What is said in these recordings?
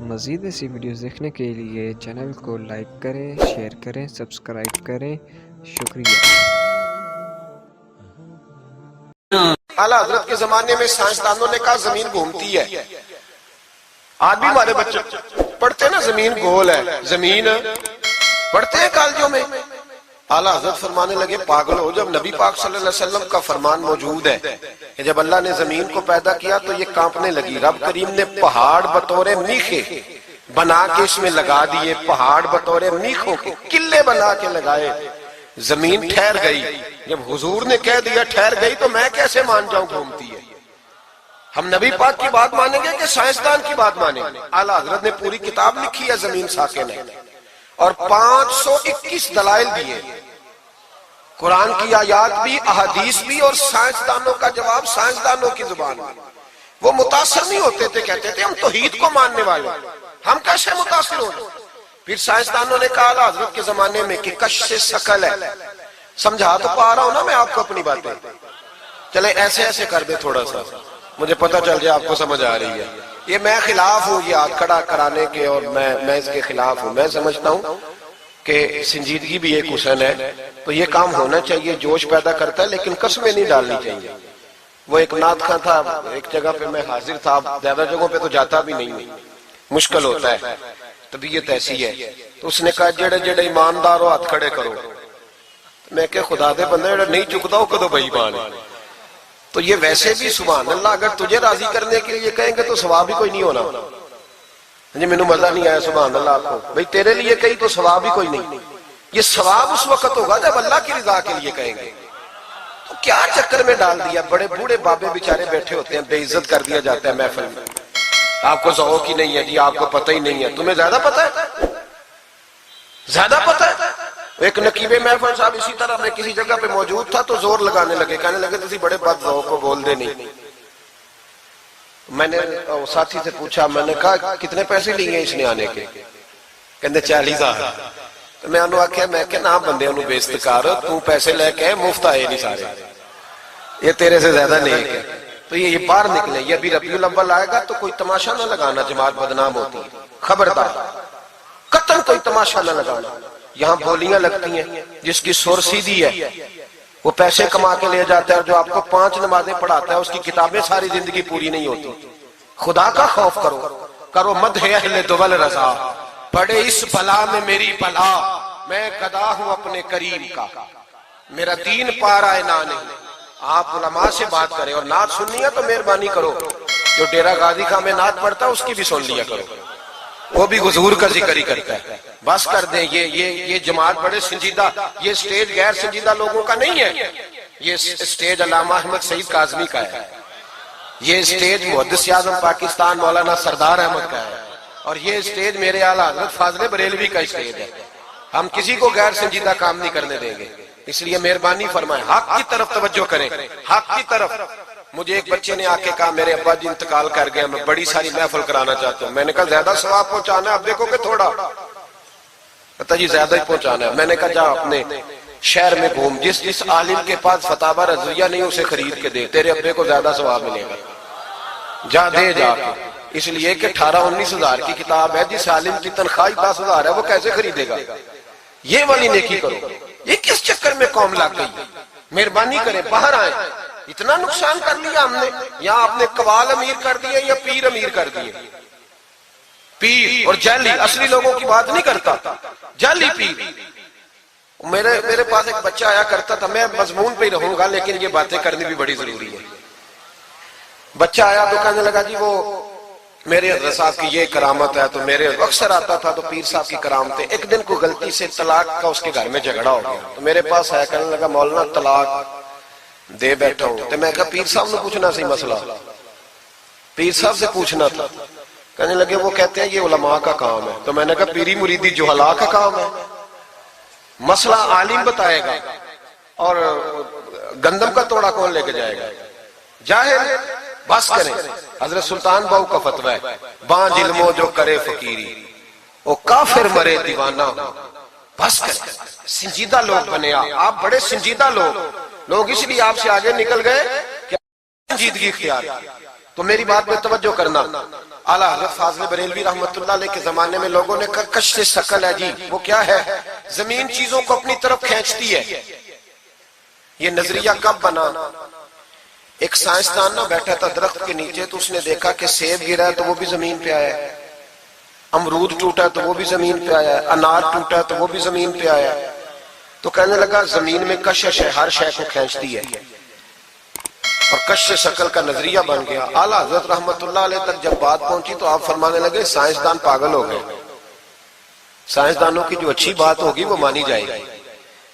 مزید ایسی ویڈیوز دیکھنے کے لیے چینل کو لائک کریں، شیئر کریں، سبسکرائب کریں۔ شکریہ۔ اعلیٰ حضرت کے زمانے میں سائنسدانوں نے کہا زمین گھومتی ہے. آج بھی ہمارے بچے پڑھتے ہیں نا زمین گول ہے، زمین پڑھتے ہیں کالجوں میں. اعلیٰ حضرت فرمانے لگے پاگل ہو، جب نبی پاک صلی اللہ علیہ وسلم کا فرمان موجود ہے کہ جب اللہ نے زمین کو پیدا کیا تو یہ کانپنے لگی. رب کریم نے پہاڑ بطور میخے بنا کے اس میں لگا دیے، پہاڑ بطور میخوں کے قلعے بنا کے لگائے. زمین ٹھہر گئی. جب حضور نے کہہ دیا ٹھہر گئی تو میں کیسے مان جاؤں گھومتی ہے؟ ہم نبی پاک کی بات مانیں گے کہ سائنسدان کی بات مانیں گے؟ اعلیٰ حضرت نے پوری کتاب لکھی ہے زمین ساکن ہے، اور 521 دلائل دیے، قرآن کی آیات بھی، احادیث بھی، اور سائنسدانوں کا جواب سائنسدانوں کی زبان میں. وہ متاثر نہیں ہوتے تھے، کہتے تھے ہم توحید کو ماننے والے، ہم کیسے متاثر ہو جائیں؟ پھر سائنسدانوں نے کہا اعلیٰ حضرت کے زمانے میں کہ کشش ثقل ہے. سمجھا تو پا رہا ہوں نا میں آپ کو اپنی باتیں، چلے ایسے ایسے کر دے تھوڑا سا، مجھے پتہ چل جائے آپ کو سمجھ آ رہی ہے. یہ میں خلاف ہوں یہ ہاتھ کھڑا کرانے کے، اور میں اس کے خلاف ہوں. میں سمجھتا ہوں کہ سنجیدگی بھی ایک حسن ہے، تو یہ کام ہونا چاہیے، جوش پیدا کرتا ہے، لیکن قسمیں نہیں ڈالنی چاہیے. وہ ایک نعت خواں تھا، ایک جگہ پہ میں حاضر تھا، زیادہ جگہوں پہ تو جاتا بھی نہیں ہوں، مشکل ہوتا ہے، طبیعت ایسی ہے. تو اس نے کہا جڑے جڑے ایماندار ہو ہاتھ کھڑے کرو. میں کہ خدا دے بندے جڑا نہیں چکتا ہو کدو بے ایمان ہے. تو یہ ویسے بھی سبحان اللہ اگر تجھے راضی کرنے کے لیے کہیں گے تو ثواب ہی کوئی نہیں ہونا. جی مینوں مزہ نہیں آیا سبحان اللہ آپ کو، بھئی تیرے لیے کہیں تو ثواب ہی کوئی نہیں. یہ ثواب اس وقت ہوگا جب اللہ کی رضا کے لیے کہیں گے. تو کیا چکر میں ڈال دیا، بڑے بوڑھے بابے بیچارے بیٹھے ہوتے ہیں، بے عزت کر دیا جاتا ہے محفل میں. آپ کو ذوق ہی نہیں ہے جی، آپ کو پتہ ہی نہیں ہے. تمہیں زیادہ پتہ ہے، زیادہ پتہ ہے. ایک نقیب محفل صاحب اسی طرح میں کسی جگہ پہ موجود تھا تو زور لگانے لگے، کہنے لگے تسی بڑے بد ذوق کو بول دے نہیں. میں نے ساتھی سے پوچھا، میں نے کہا کتنے پیسے لیے اس نے آنے کے؟ کہنے 40,000. تو میں انہوں آکھیا میں کہ نہ بندے انہوں بے استقار، تو پیسے لے کے مفت آئے نہیں سارے، یہ تیرے سے زیادہ نیک ہے. تو یہ باہر نکلے، یہ ابھی ربیع الاول آئے گا تو کوئی تماشا نہ لگانا، جماعت بدنام ہوتی ہے، خبردار قطعاً کوئی تماشا نہ لگانا. یہاں بولیاں لگتی ہیں، جس کی سر سیدھی ہے وہ پیسے کما کے لے جاتا ہے، اور جو آپ کو 5 نمازیں پڑھاتا ہے اس کی کتابیں ساری زندگی پوری نہیں ہوتی. خدا کا خوف کرو مدح اہل دول رضا، پڑے اس بلا میں میری بلا، میں گدا ہوں اپنے کریم کا، میرا دین پارا ہے نہ نہیں. آپ علماء سے بات کریں، اور نعت سننی ہے تو مہربانی کرو، جو ڈیرہ غازی خان میں نعت پڑھتا ہے اس کی بھی سن لیا کرو، وہ بھی حضور کا ذکر ہی کرتا ہے. بس کر دیں، یہ جماعت بڑے سنجیدہ، یہ سٹیج غیر سنجیدہ لوگوں کا نہیں ہے، یہ سٹیج علامہ احمد سعید کاظمی کا ہے، یہ سٹیج محدث اعظم پاکستان مولانا سردار احمد کا ہے، اور یہ سٹیج میرے اعلیٰ حضرت فاضل بریلوی کا سٹیج ہے. ہم کسی کو غیر سنجیدہ کام نہیں کرنے دیں گے. اس لیے مہربانی فرمائیں، حق کی طرف توجہ کریں، حق کی طرف. مجھے ایک بچے نے آ کے کہا میرے ابا جی انتقال کر گئے، میں بڑی ساری محفل کرانا چاہتا ہوں. میں نے کہا زیادہ ثواب پہنچانا ہے، اب دیکھو کہ تھوڑا. کہتا جی زیادہ ہی پہنچانا ہے. میں نے کہا جا اپنے شہر میں گھوم، جس عالم کے پاس فتاوی رضویہ نہیں اسے خرید کے دے، تیرے ابے کو زیادہ ثواب ملے گا. جا دے جا کے. اس لیے کہ 18-19 ہزار کی کتاب ہے، جس عالم کی تنخواہ 10,000 ہے وہ کیسے خریدے گا؟ یہ والی نیکی کرو. یہ کس چکر میں قوم لگ گئی؟ مہربانی کریں باہر آئیں. اتنا نقصان کر لیا ہم نے، یا آپ نے قوال امیر کر دیے یا پیر امیر کر دیے. پیر اور جعلی، اصلی لوگوں کی بات نہیں کرتا، جعلی پیر. میرے پاس ایک بچہ آیا کرتا تھا، میں مضمون پہ ہی رہوں گا لیکن یہ باتیں کرنی بھی بڑی ضروری ہے. بچہ آیا تو کہنے لگا جی وہ میرے حضرت صاحب کی یہ کرامت ہے، تو میرے اکثر آتا تھا تو پیر صاحب کی کرامتیں. ایک دن کو غلطی سے طلاق کا اس کے گھر میں جھگڑا ہو گیا، تو میرے پاس آیا کہنے لگا مولانا طلاق دے بیٹھا ہوں. تو میں کہا پیر صاحب نے پوچھنا سی مسئلہ، پیر صاحب سے پوچھنا تھا. کہنے لگے وہ کہتے ہیں یہ علماء کا کام ہے. تو میں نے کہا پیری مریدی جہلاء کا کام ہے، مسئلہ عالم بتائے گا، اور گندم کا توڑا کون لے کے جائے گا؟ جاہل. بس کریں. حضرت سلطان باؤ کا فتویٰ ہے، بانج علمو جو کرے فقیری وہ کافر مرے دیوانہ ہو. بس کریں، سنجیدہ لوگ بنے. آپ بڑے سنجیدہ لوگ اس لیے آپ سے آگے نکل گئے کہ سنجیدگی اختیار. تو میری بات میں توجہ کرنا، اعلیٰ حضرت فاضل بریلوی رحمت اللہ علیہ کے زمانے میں لوگوں نے کہا کشف ثقل ہے جی، وہ کیا ہے؟ زمین چیزوں کو اپنی طرف کھینچتی ہے۔ یہ نظریہ کب بنا؟ ایک سائنسدان نہ بیٹھا تھا درخت کے نیچے، تو اس نے دیکھا کہ سیب گرا ہے تو وہ بھی زمین پہ آیا ہے، امرود ٹوٹا ہے تو وہ بھی زمین پہ آیا ہے، انار ٹوٹا ہے تو وہ بھی زمین پہ آیا ہے۔ تو کہنے لگا زمین میں کشش ہے، ہر شے کو کھینچتی ہے، اور کشش ثقل کا نظریہ بن گیا۔ اعلیٰ حضرت رحمت اللہ علیہ تک جب بات پہنچی تو آپ فرمانے لگے سائنسدان پاگل ہو گئے، سائنسدانوں کی جو اچھی بات ہوگی وہ مانی جائے گی،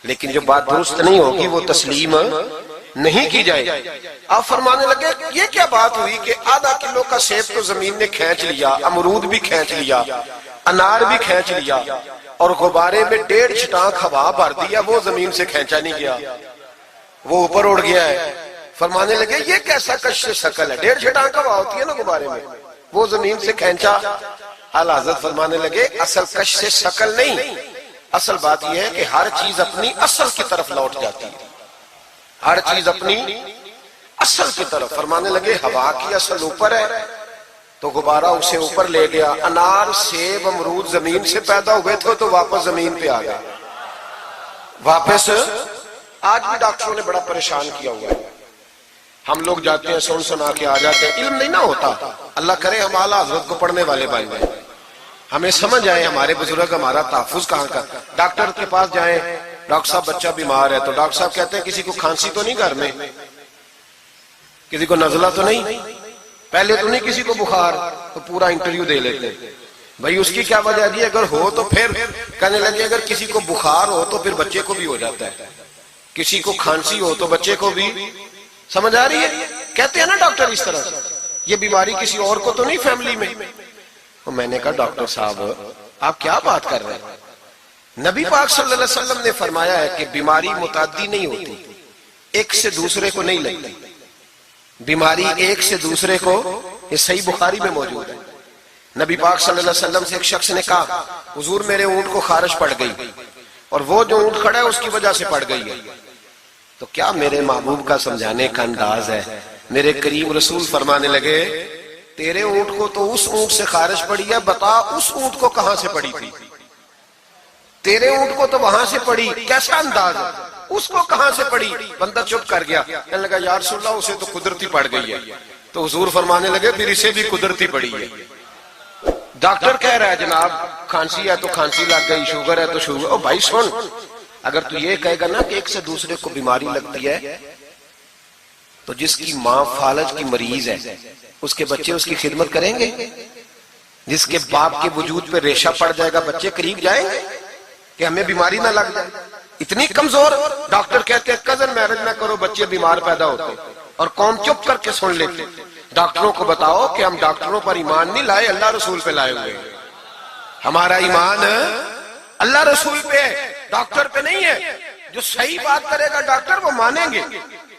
لیکن جو بات درست نہیں ہوگی وہ تسلیم نہیں کی جائے گی۔ آپ فرمانے لگے یہ کیا بات ہوئی کہ آدھا کلو کا سیب تو زمین نے کھینچ لیا، امرود بھی کھینچ لیا، انار بھی کھینچ لیا، اور غبارے میں 1.5 چھٹانک ہوا بھر دیا، وہ زمین سے کھینچا نہیں گیا، وہ اوپر اڑ گیا ہے۔ فرمانے لگے یہ کیسا کشش ثقل ہے؟ 1.5 چھٹانک ہوا ہوتی ہے نا غبارے میں، وہ زمین سے کھینچا۔ اعلیٰ حضرت فرمانے لگے اصل کشش ثقل نہیں، اصل بات یہ ہے کہ ہر چیز اپنی اصل کی طرف لوٹ جاتی ہے، ہر چیز اپنی اصل کی طرف۔ فرمانے لگے ہوا کی اصل اوپر ہے تو غبارہ اسے اوپر لے گیا، انار سیب امرود زمین سے پیدا ہوئے تھے تو واپس زمین پہ آ گئے، واپس۔ آج بھی ڈاکٹروں نے بڑا پریشان کیا ہوا ہے، ہم لوگ جاتے ہیں سن سنا کے آ جاتے ہیں، علم نہیں نہ ہوتا۔ اللہ کرے ہم اعلیٰ حضرت کو پڑھنے والے بن جائیں، ہمیں سمجھ آئے ہمارے بزرگ ہمارا تحفظ کہاں کا۔ ڈاکٹر کے پاس جائیں، ڈاکٹر صاحب بچہ بیمار ہے تو ڈاکٹر صاحب کہتے ہیں کسی کو کھانسی تو نہیں گھر میں، کسی کو نزلہ تو نہیں، پہلے تو نہیں کسی کو بخار، تو پورا انٹرویو دے لیتے ہیں بھائی اس کی کیا وجہ ہے؟ اگر ہو تو پھر کہنے لگے اگر کسی کو بخار ہو تو پھر بچے کو بھی ہو جاتا ہے، کسی کو کھانسی ہو تو بچے کو بھی۔ سمجھ آ رہی ہے؟ کہتے ہیں نا ڈاکٹر اس طرح سے، یہ بیماری کسی اور کو تو نہیں فیملی میں۔ تو میں نے کہا ڈاکٹر صاحب آپ کیا بات کر رہے ہیں؟ نبی پاک صلی اللہ علیہ وسلم نے فرمایا ہے کہ بیماری متعدی نہیں ہوتی، ایک سے دوسرے کو نہیں لگتی، بیماری ایک سے دوسرے کو، یہ صحیح بخاری میں موجود ہے۔ نبی پاک صلی اللہ علیہ وسلم سے ایک شخص نے کہا حضور میرے اونٹ کو خارش پڑ گئی، اور وہ جو اونٹ کھڑا ہے اس کی وجہ سے پڑ گئی ہے۔ تو کیا میرے محبوب کا سمجھانے کا انداز ہے؟ میرے کریم رسول فرمانے لگے تیرے اونٹ کو تو اس اونٹ سے خارش پڑی ہے، بتا اس اونٹ کو کہاں سے پڑی تھی؟ تیرے اونٹ کو تو وہاں سے پڑی، کیسا انداز ہے؟ اس کو کہاں سے پڑی؟ بندہ چپ کر گیا، کہنے لگا یا رسول اللہ اسے تو قدرتی پڑ گئی ہے۔ تو حضور فرمانے لگے پھر اسے بھی قدرتی پڑی ہے۔ ڈاکٹر کہہ رہا ہے جناب کھانسی ہے تو کھانسی لگ گئی، شوگر ہے تو شوگر۔ او بھائی سن، اگر تو یہ کہے گا نا کہ ایک سے دوسرے کو بیماری لگتی ہے، تو جس کی ماں فالج کی مریض ہے اس کے بچے اس کی خدمت کریں گے؟ جس کے باپ کے وجود پہ ریشہ پڑ جائے گا بچے قریب جائیں گے کہ ہمیں بیماری نہ لگ جائے؟ اتنی کمزور۔ ڈاکٹر کہتے ہیں کزن میرج نہ کرو بچے بیمار پیدا ہوتے، اور قوم چپ کر کے سن لیتے۔ ڈاکٹروں کو بتاؤ کہ ہم ڈاکٹروں پر ایمان نہیں لائے، اللہ رسول پہ لائے ہوئے، ہمارا ایمان اللہ رسول پہ ہے، ڈاکٹر پہ نہیں ہے۔ جو صحیح بات کرے گا ڈاکٹر وہ مانیں گے،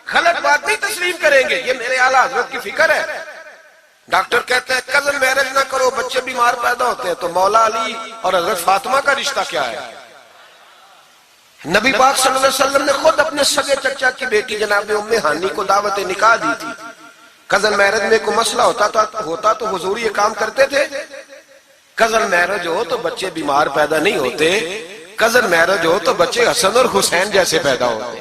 غلط بات نہیں تسلیم کریں گے، یہ میرے اعلیٰ حضرت کی فکر ہے۔ ڈاکٹر کہتے ہیں کزن میرج نہ کرو بچے بیمار پیدا ہوتے ہیں، تو مولا علی اور حضرت فاطمہ کا رشتہ کیا ہے؟ نبی پاک صلی اللہ علیہ وسلم نے خود اپنے سگے چچا کی بیٹی جناب ام ہانی کو دعوت نکاح دی تھی۔ کزن میرج میں کوئی مسئلہ ہوتا تو حضور یہ کام کرتے تھے؟ کزن میرج ہو تو بچے بیمار پیدا نہیں ہوتے، کزن میرج ہو تو بچے حسن اور حسین جیسے پیدا ہوتے۔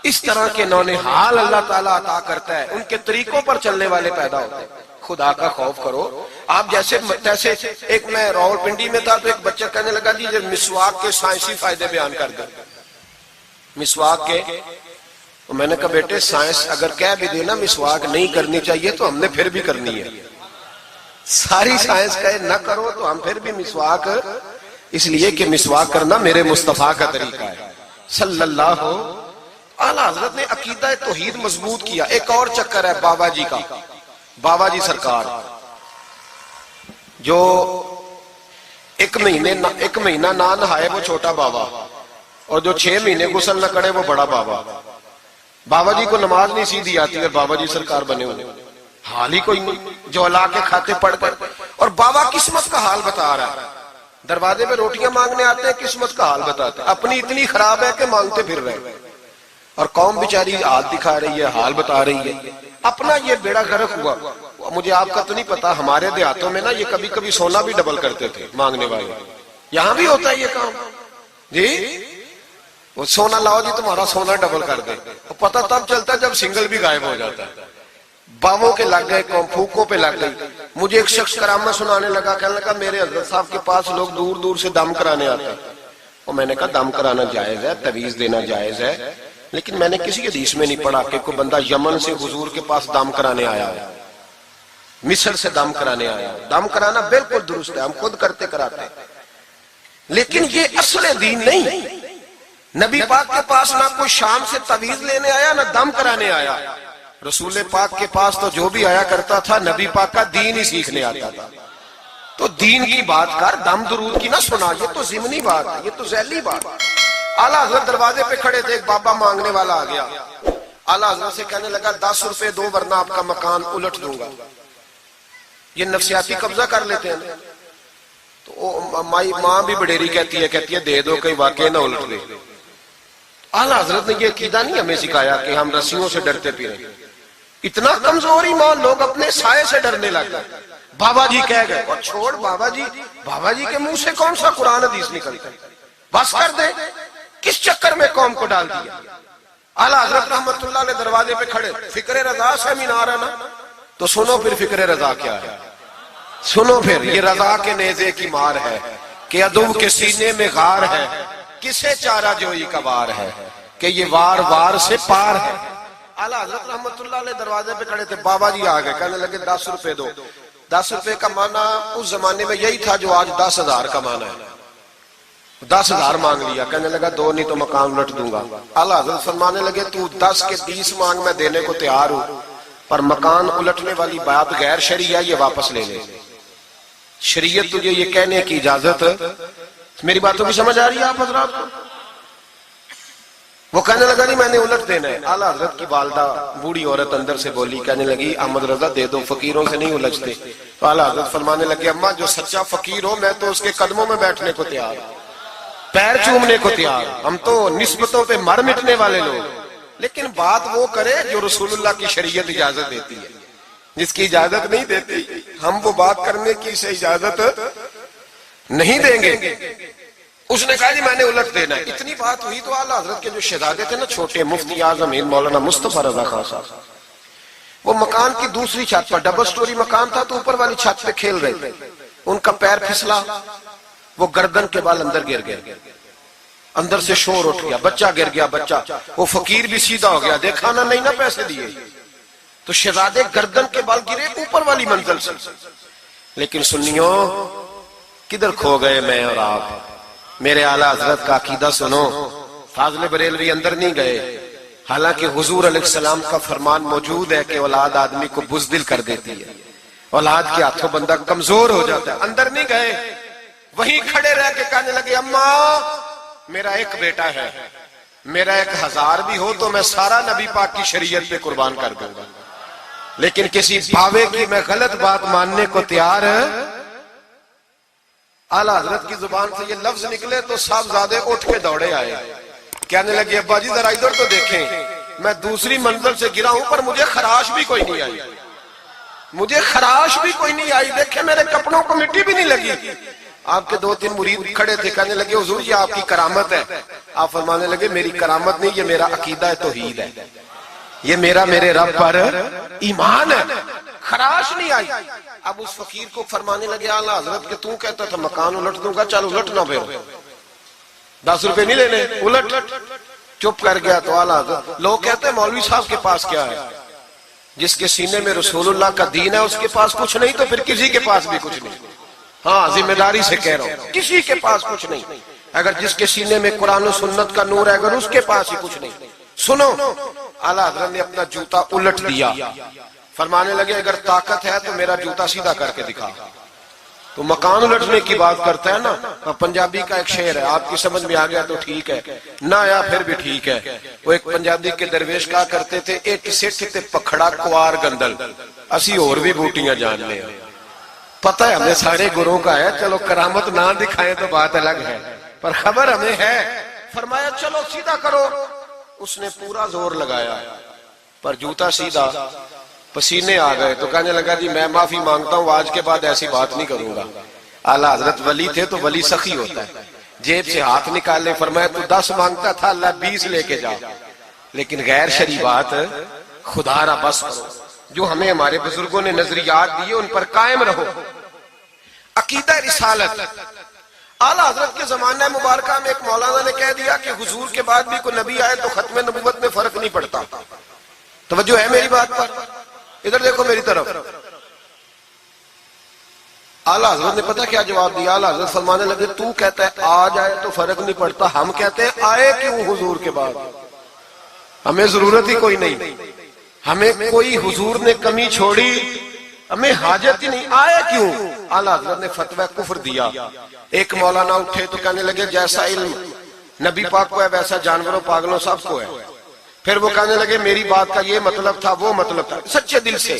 اس طرح کے نونہال اللہ تعالیٰ عطا کرتا ہے، ان کے طریقوں پر چلنے والے پیدا ہوتے ہیں۔ خدا کا خوف کرو۔ آپ جیسے ایک میں راولپنڈی میں تھا تو ایک بچہ کہنے لگا جی مسواک کے سائنسی فائدے بیان کر دیں، مسواک کے۔ تو میں نے کہا بیٹے سائنس اگر کہہ بھی دینا مسواک نہیں کرنی چاہیے تو ہم نے پھر بھی کرنی ہے، ساری سائنس کہے نہ کرو تو ہم پھر بھی مسواک، اس لیے کہ مسواک کرنا میرے مصطفیٰ کا طریقہ ہے صلی اللہ ہو۔ اعلیٰ حضرت نے عقیدہ توحید مضبوط کیا۔ ایک اور چکر ہے بابا جی کا، بابا جی سرکار جو ایک مہینہ نہ نہائے وہ چھوٹا بابا، اور جو 6 مہینے غسل نہ کرے وہ بڑا بابا۔ بابا جی کو نماز نہیں سیدھی آتی اور بابا جی سرکار بنے ہوئے، حال ہی کوئی نہیں، جو لا کے کھاتے پڑھ کر۔ اور بابا قسمت کا حال بتا رہا ہے، دروازے پہ روٹیاں مانگنے آتے ہیں، قسمت کا حال بتاتے ہیں، اپنی اتنی خراب ہے کہ مانگتے پھر رہے ہیں، اور قوم بیچاری ہاتھ دکھا رہی ہے، حال بتا رہی ہے۔ اپنا یہ بیڑا غرق ہوا، مجھے آپ کا تو نہیں پتا، ہمارے دیہاتوں میں نا یہ کبھی کبھی سونا بھی ڈبل کرتے تھے مانگنے والے، یہاں بھی ہوتا ہے یہ کام جی، وہ سونا لاؤ جی تمہارا سونا ڈبل کر دے، پتہ تب چلتا ہے جب سنگل بھی غائب ہو جاتا ہے، باووں کے لگ گئے، پھوکوں پہ لگ گئی۔ مجھے ایک شخص کرامت سنانے لگا، کہنے لگا میرے حضرت صاحب کے پاس لوگ دور دور سے دم کرانے آتے ہیں، اور میں نے کہا دم کرانا جائز ہے، تویز دینا جائز ہے، لیکن میں نے کسی حدیث میں نہیں پڑھا کہ کوئی بندہ یمن سے حضور کے پاس دم کرانے آیا ہے، مصر سے دم کرانے آیا ہے۔ دم کرانا بالکل درست ہے، ہم خود کرتے کراتے ہیں، لیکن یہ اصل دین نہیں۔ نبی پاک کے پاس نہ کوئی شام سے تویز لینے آیا نہ دم کرانے آیا، رسول پاک کے پاس تو جو بھی آیا کرتا تھا نبی پاک کا دین ہی سیکھنے آتا تھا۔ تو دین کی بات کر، دم درود کی نہ سنا، یہ تو ضمنی بات ہے، یہ تو ذیلی بات ہے۔ اعلیٰ حضرت دروازے پہ کھڑے تھے، ایک بابا مانگنے والا آ گیا، اعلیٰ حضرت سے کہنے لگا 10 روپے دو ورنہ آپ کا مکان الٹ دوں گا۔ یہ نفسیاتی قبضہ کر لیتے ہیں، تو ماں بھی بڑیری کہتی ہے دے دو کہیں واقعی نہ الٹ دے۔ اعلیٰ حضرت نے یہ عقیدہ نہیں ہمیں سکھایا کہ ہم رسیوں سے ڈرتے پھریں، اتنا کمزور ایمان، لوگ اپنے سائے سے ڈرنے لگ گئے۔ بابا جی کہہ گئے، اور چھوڑ بابا جی کے منہ سے کون سا قرآن حدیث نکلتا ہے، بس کر دے، کس چکر میں قوم کو ڈال دیا۔ اعلیٰ حضرت رحمت اللہ علیہ دروازے پہ کھڑے، فکر رضا سے مینار ہے نا، تو سنو پھر فکر رضا کیا ہے، سنو پھر یہ رضا کے نیزے کی مار ہے کہ عدو کے سینے میں غار ہے، کسے چارہ جوئی کا وار ہے کہ یہ وار وار سے پار ہے۔ اعلیٰ حضرت رحمت اللہ علیہ دروازے پہ کھڑے تھے، بابا جی آ گئے، کہنے لگے 10 روپے دو۔ 10 روپے کا معنی اس زمانے میں یہی تھا جو آج 10,000 کا معنی ہے، 10,000 مانگ لیا، کہنے لگا دو نہیں تو مکان الٹ دوں گا۔ اعلیٰ حضرت فرمانے لگے تو 10 کے 20 مانگ، میں دینے کو تیار ہوں، پر مکان الٹنے والی بات غیر شرعی ہے، یہ واپس لے لے۔ شریعت تجھے یہ کہنے کی اجازت، میری باتوں کی سمجھ آ رہی ہے آپ حضرات کو؟ وہ کہنے لگا نہیں میں نے الٹ دینا ہے۔ اعلیٰ حضرت کی والدہ بوڑھی عورت اندر سے بولی، کہنے لگی احمد رضا دے دو، فقیروں سے نہیں الجھتے۔ تو اعلیٰ حضرت فرمانے لگے اماں جو سچا فقیر ہو میں تو اس کے قدموں میں بیٹھنے کو تیار، پیر چومنے کو تیار، ہم تو نسبتوں پہ مر مٹنے والے لوگ، لیکن بات وہ کرے جو رسول اللہ کی شریعت اجازت دیتی ہے، جس کی اجازت نہیں دیتی ہم وہ بات کرنے کی سے اجازت نہیں دیں گے۔ اس نے کہا جی میں نے الٹ دینا ہے۔ اتنی بات ہوئی تو اعلیٰ حضرت کے جو شہزادے تھے نا چھوٹے، مفتی اعظم مولانا مصطفیٰ رضا خان صاحب، وہ مکان کی دوسری چھت پر، ڈبل سٹوری مکان تھا تو اوپر والی چھت پہ کھیل رہے تھے، ان کا پیر پھسلا، وہ گردن کے بال اندر گر گئے، اندر سے شور اٹھ گیا، بچہ گر گیا، بچہ، وہ فقیر بھی سیدھا ہو گیا، دیکھا نہ نہیں نہ پیسے دیے، تو شہزادے گردن کے بال گرے اوپر والی منزل سے۔ لیکن سنیوں کدھر کھو گئے میں اور آپ؟ میرے اعلیٰ حضرت کا عقیدہ سنو، فاضل بریلوی اندر نہیں گئے، حالانکہ حضور علیہ السلام کا فرمان موجود ہے کہ اولاد آدمی کو بزدل کر دیتی ہے، اولاد کے ہاتھوں بندہ کمزور ہو جاتا ہے، اندر نہیں گئے، وہیں کھڑے رہ کے کہنے لگے اماں میرا ایک بیٹا ہے، میرا 1000 بھی ہو تو میں سارا نبی پاک کی شریعت پہ قربان کر دوں گا، لیکن کسی باوے کی میں غلط بات ماننے کو تیار ہے۔ اعلیٰ حضرت کی زبان سے یہ لفظ نکلے تو صاحبزادے اٹھ کے دوڑے آئے، کہنے لگے ابا جی ذرا ادھر تو دیکھیں، میں دوسری منزل سے گرا ہوں پر مجھے خراش بھی کوئی نہیں آئی، مجھے خراش بھی کوئی نہیں آئی، دیکھیں میرے کپڑوں کو مٹی بھی نہیں لگی۔ آپ کے 2-3 مرید کھڑے تھے، کہنے لگے حضور یہ آپ کی کرامت ہے۔ آپ فرمانے لگے میری کرامت نہیں، یہ میرا عقیدہ توحید ہے، یہ میرے رب پر ایمان ہے، خراش نہیں آئی۔ اب اس فقیر کو فرمانے لگے اعلیٰ حضرت کہ تو کہتا تھا مکان الٹ دوں گا، چل الٹ نہ پھر 10 روپے نہیں لینے، الٹ۔ چپ کر گیا تو اعلیٰ حضرت، لوگ کہتے ہیں مولوی صاحب کے پاس کیا ہے؟ جس کے سینے میں رسول اللہ کا دین ہے اس کے پاس کچھ نہیں تو پھر کسی کے پاس بھی کچھ نہیں۔ ہاں ذمہ داری سے کہہ رہا ہوں، کسی کے پاس کچھ نہیں۔ اگر جس کے سینے میں قرآن و سنت کا نور ہے اگر اس کے پاس ہی کچھ نہیں۔ سنو، اعلیٰ حضرت نے اپنا جوتا الٹ دیا، فرمانے لگے اگر طاقت ہے تو میرا جوتا سیدھا کر کے دکھا۔ تو مکان الٹنے کی بات کرتا ہے نا، پنجابی کا ایک شعر ہے، آپ کی سمجھ میں آ گیا تو ٹھیک ہے، نہ آیا پھر بھی ٹھیک ہے۔ وہ ایک پنجابی کے درویش کہا کرتے تھے ایک سٹھ تے پکھڑا کوار گندل، اسی اور بھی بوٹیاں جان لیں۔ پتہ ہے ہمیں سارے گروہوں کا ہے، چلو کرامت نہ دکھائیں تو بات الگ ہے، پر خبر ہمیں ہے۔ فرمایا چلو سیدھا کرو، اس نے پورا زور لگایا پر جوتا سیدھا پسینے آ گئے تو کہنے لگا جی میں معافی مانگتا ہوں، آج کے بعد ایسی بات نہیں کروں گا۔ اعلیٰ حضرت ولی تھے تو ولی سخی ہوتا ہے، جیب سے ہاتھ نکالے، فرمایا تو 10 مانگتا تھا، اللہ 20 لے کے جا، لیکن غیر شرعی بات خدا را بس کرو۔ جو ہمیں ہمارے بزرگوں نے نظریات دیے ان پر قائم رہو۔ عقیدہ رسالت، اعلیٰ حضرت کے زمانہ مبارکہ میں ایک مولانا نے کہہ دیا کہ حضور کے بعد بھی کوئی نبی آئے تو ختم نبوت میں فرق نہیں پڑتا۔ توجہ ہے میری بات پر؟ ادھر دیکھو میری طرف۔ اعلیٰ حضرت نے پتہ کیا جواب دیا؟ اعلیٰ حضرت فرمانے لگے تو کہتا ہے آ جائے تو فرق نہیں پڑتا، ہم کہتے ہیں آئے کیوں حضور کے بعد؟ ہمیں ضرورت ہی کوئی نہیں، ہمیں کوئی حضور نے کمی چھوڑی، ہمیں حاجت ہی نہیں، آئے کیوں؟ اعلیٰ حضرت نے فتویٰ کفر دیا۔ ایک مولانا اٹھے تو کہنے لگے جیسا علم نبی پاک کو ہے ویسا جانوروں پاگلوں سب کو ہے۔ پھر وہ کہنے لگے میری بات کا یہ مطلب تھا وہ مطلب تھا، سچے دل سے،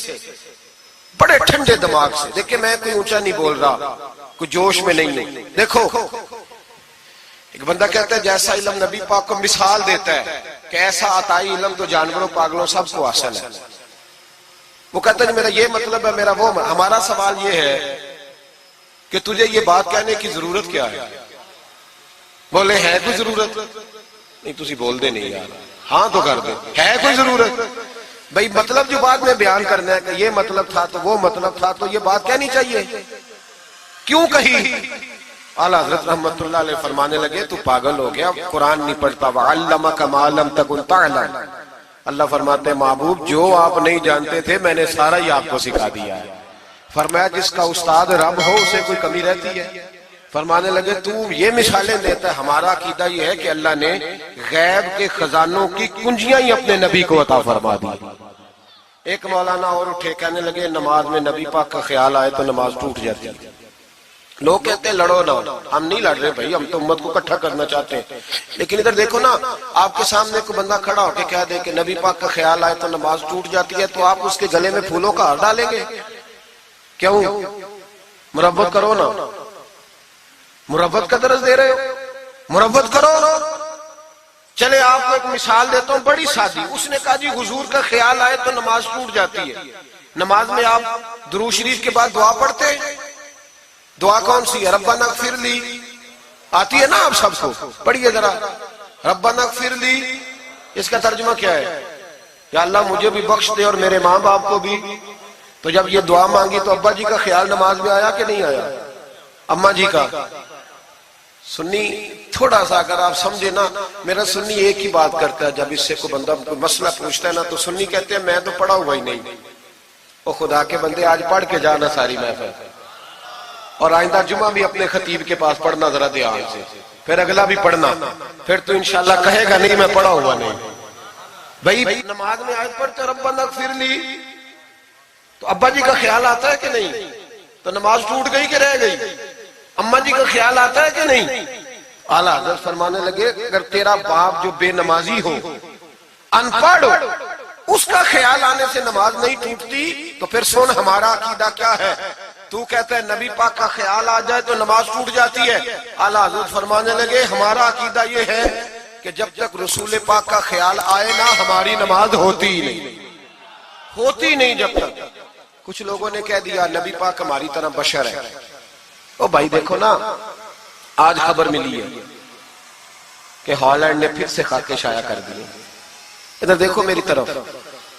بڑے ٹھنڈے دماغ سے۔ دیکھیں میں کوئی اونچا نہیں بول رہا، کوئی جوش میں نہیں ہوں۔ دیکھو ایک بندہ کہتا ہے جیسا علم نبی پاک کو مثال دیتا ہے کہ ایسا عطائی علم تو جانوروں پاگلوں سب کو حاصل ہے۔ وہ کہتا ہے میرا یہ مطلب ہے، میرا وہ مطلب۔ ہمارا سوال یہ ہے کہ تجھے یہ بات کہنے کی ضرورت کیا ہے؟ بولے ہے کوئی ضرورت؟ نہیں تسی بول دے نہیں یار، ہاں تو کر دے، ہے کوئی ضرورت؟ بھئی مطلب جو بات میں بیان کرنا ہے کہ یہ مطلب تھا تو وہ مطلب تھا تو یہ بات کہنی چاہیے، کیوں کہی؟ اعلیٰ حضرت رحمت اللہ علیہ فرمانے لگے تو پاگل ہو گیا، قرآن نہیں پڑھتا، وَعَلَّمَكَ مَا لَمْ تَكُنْ تَعْلَمْ۔ اللہ فرماتے ہیں محبوب جو آپ نہیں جانتے تھے میں نے سارا ہی آپ کو سکھا دیا ہے۔ فرمایا جس کا استاد رب ہو اسے کوئی کمی رہتی ہے؟ فرمانے لگے تو یہ مثالیں دیتا ہے، ہمارا عقیدہ یہ ہے کہ اللہ نے غیب کے خزانوں کی کنجیاں ہی اپنے نبی کو عطا فرما دی۔ ایک مولانا اور اٹھے کہنے لگے نماز میں نبی پاک کا خیال آئے تو نماز ٹوٹ جاتی ہے۔ لوگ کہتے ہیں لڑو نہ، ہم نہیں لڑ رہے بھائی، ہم تو امت کو اکٹھا کرنا چاہتے ہیں۔ لیکن ادھر دیکھو نا، آپ کے سامنے کوئی بندہ کھڑا ہو کے کہہ دے کہ نبی پاک کا خیال آئے تو نماز ٹوٹ جاتی ہے، تو آپ اس کے گلے میں پھولوں کا ہار ڈالیں گے؟ کیوں؟ مربت کرو نا، مربت کا درس دے رہے ہو، مربت کرو۔ چلے آپ کو ایک مثال دیتا ہوں بڑی سادی۔ اس نے کہا جی حضور کا خیال آئے تو نماز ٹوٹ جاتی ہے، نماز میں آپ درود شریف کے بعد دعا پڑھتے ہیں، دعا کون سی ہے؟ ربنا اغفر لی، آتی ہے نا آپ سب کو، پڑھیے ذرا ربنا اغفر لی۔ اس کا ترجمہ کیا ہے؟ یا اللہ مجھے بھی بخش دے اور میرے ماں باپ کو بھی۔ تو جب یہ دعا مانگی تو ابا جی کا خیال نماز میں آیا کہ نہیں آیا؟ اماں جی کا؟ سنی تھوڑا سا اگر آپ سمجھے نا، میرا سنی ایک ہی بات کرتا ہے، جب اس سے کوئی بندہ کوئی مسئلہ پوچھتا ہے نا تو سنی کہتے ہیں میں تو پڑھا ہوا ہی نہیں۔ وہ خدا کے بندے آج پڑھ کے جانا ساری محفل، اور آئندہ جمعہ بھی اپنے خطیب کے پاس پڑھنا ذرا دھیان سے، پھر اگلا بھی پڑھنا، پھر تو انشاءاللہ کہے گا نہیں میں پڑھا ہوا نہیں۔ بھائی نماز میں آیت پڑھتے ربنا اغفر لی تو ابا جی کا خیال آتا ہے کہ نہیں؟ تو نماز ٹوٹ گئی کہ رہ گئی؟ اماں جی کا خیال آتا ہے کہ نہیں؟ اعلیٰ حضرت فرمانے لگے اگر تیرا باپ جو بے نمازی ہو، ان پڑھ، اس کا خیال آنے سے نماز نہیں ٹوٹتی، تو پھر سن ہمارا عقیدہ کیا ہے۔ تو کہتا ہے نبی پاک کا خیال آ جائے تو نماز ٹوٹ جاتی ہے۔ اعلیٰ حضرت فرمانے لگے ہمارا عقیدہ یہ ہے کہ جب تک رسول پاک کا خیال آئے نا ہماری نماز ہوتی ہی نہیں، ہوتی نہیں جب تک۔ کچھ لوگوں نے کہہ دیا نبی پاک ہماری طرح بشر ہے۔ او بھائی دیکھو نا، آج خبر ملی ہے کہ ہالینڈ نے پھر سے خاکے شائع کر دیے۔ ادھر دیکھو میری طرف،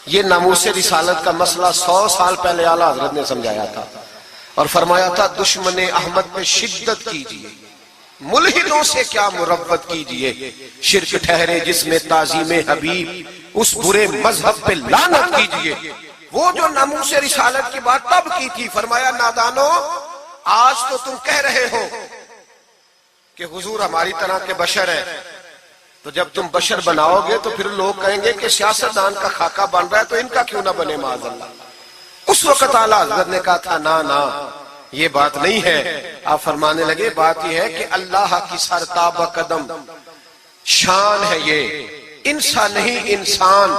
یہ ناموس رسالت کا مسئلہ 100 سال پہلے اعلیٰ حضرت نے سمجھایا تھا اور فرمایا تھا دشمن احمد پہ شدت کیجئے، ملحدوں سے کیا مربت کیجئے، شرک ٹھہرے جس میں تعظیم حبیب، اس برے مذہب پہ لعنت کیجئے۔ وہ جو ناموس رسالت کی بات تب کی تھی، فرمایا نادانو آج تو تم کہہ رہے ہو کہ حضور ہماری طرح کے بشر ہیں، تو جب تم بشر بناؤ گے تو پھر لوگ کہیں گے کہ سیاستدان کا خاکہ بن رہا ہے تو ان کا کیوں نہ بنے معاذ اللہ۔ اس وقت اعلیٰ حضرت نے کہا تھا نا یہ بات نہیں ہے۔ آپ فرمانے لگے بات یہ ہے کہ اللہ کی سرتاب قدم شان ہے، یہ انسان نہیں انسان،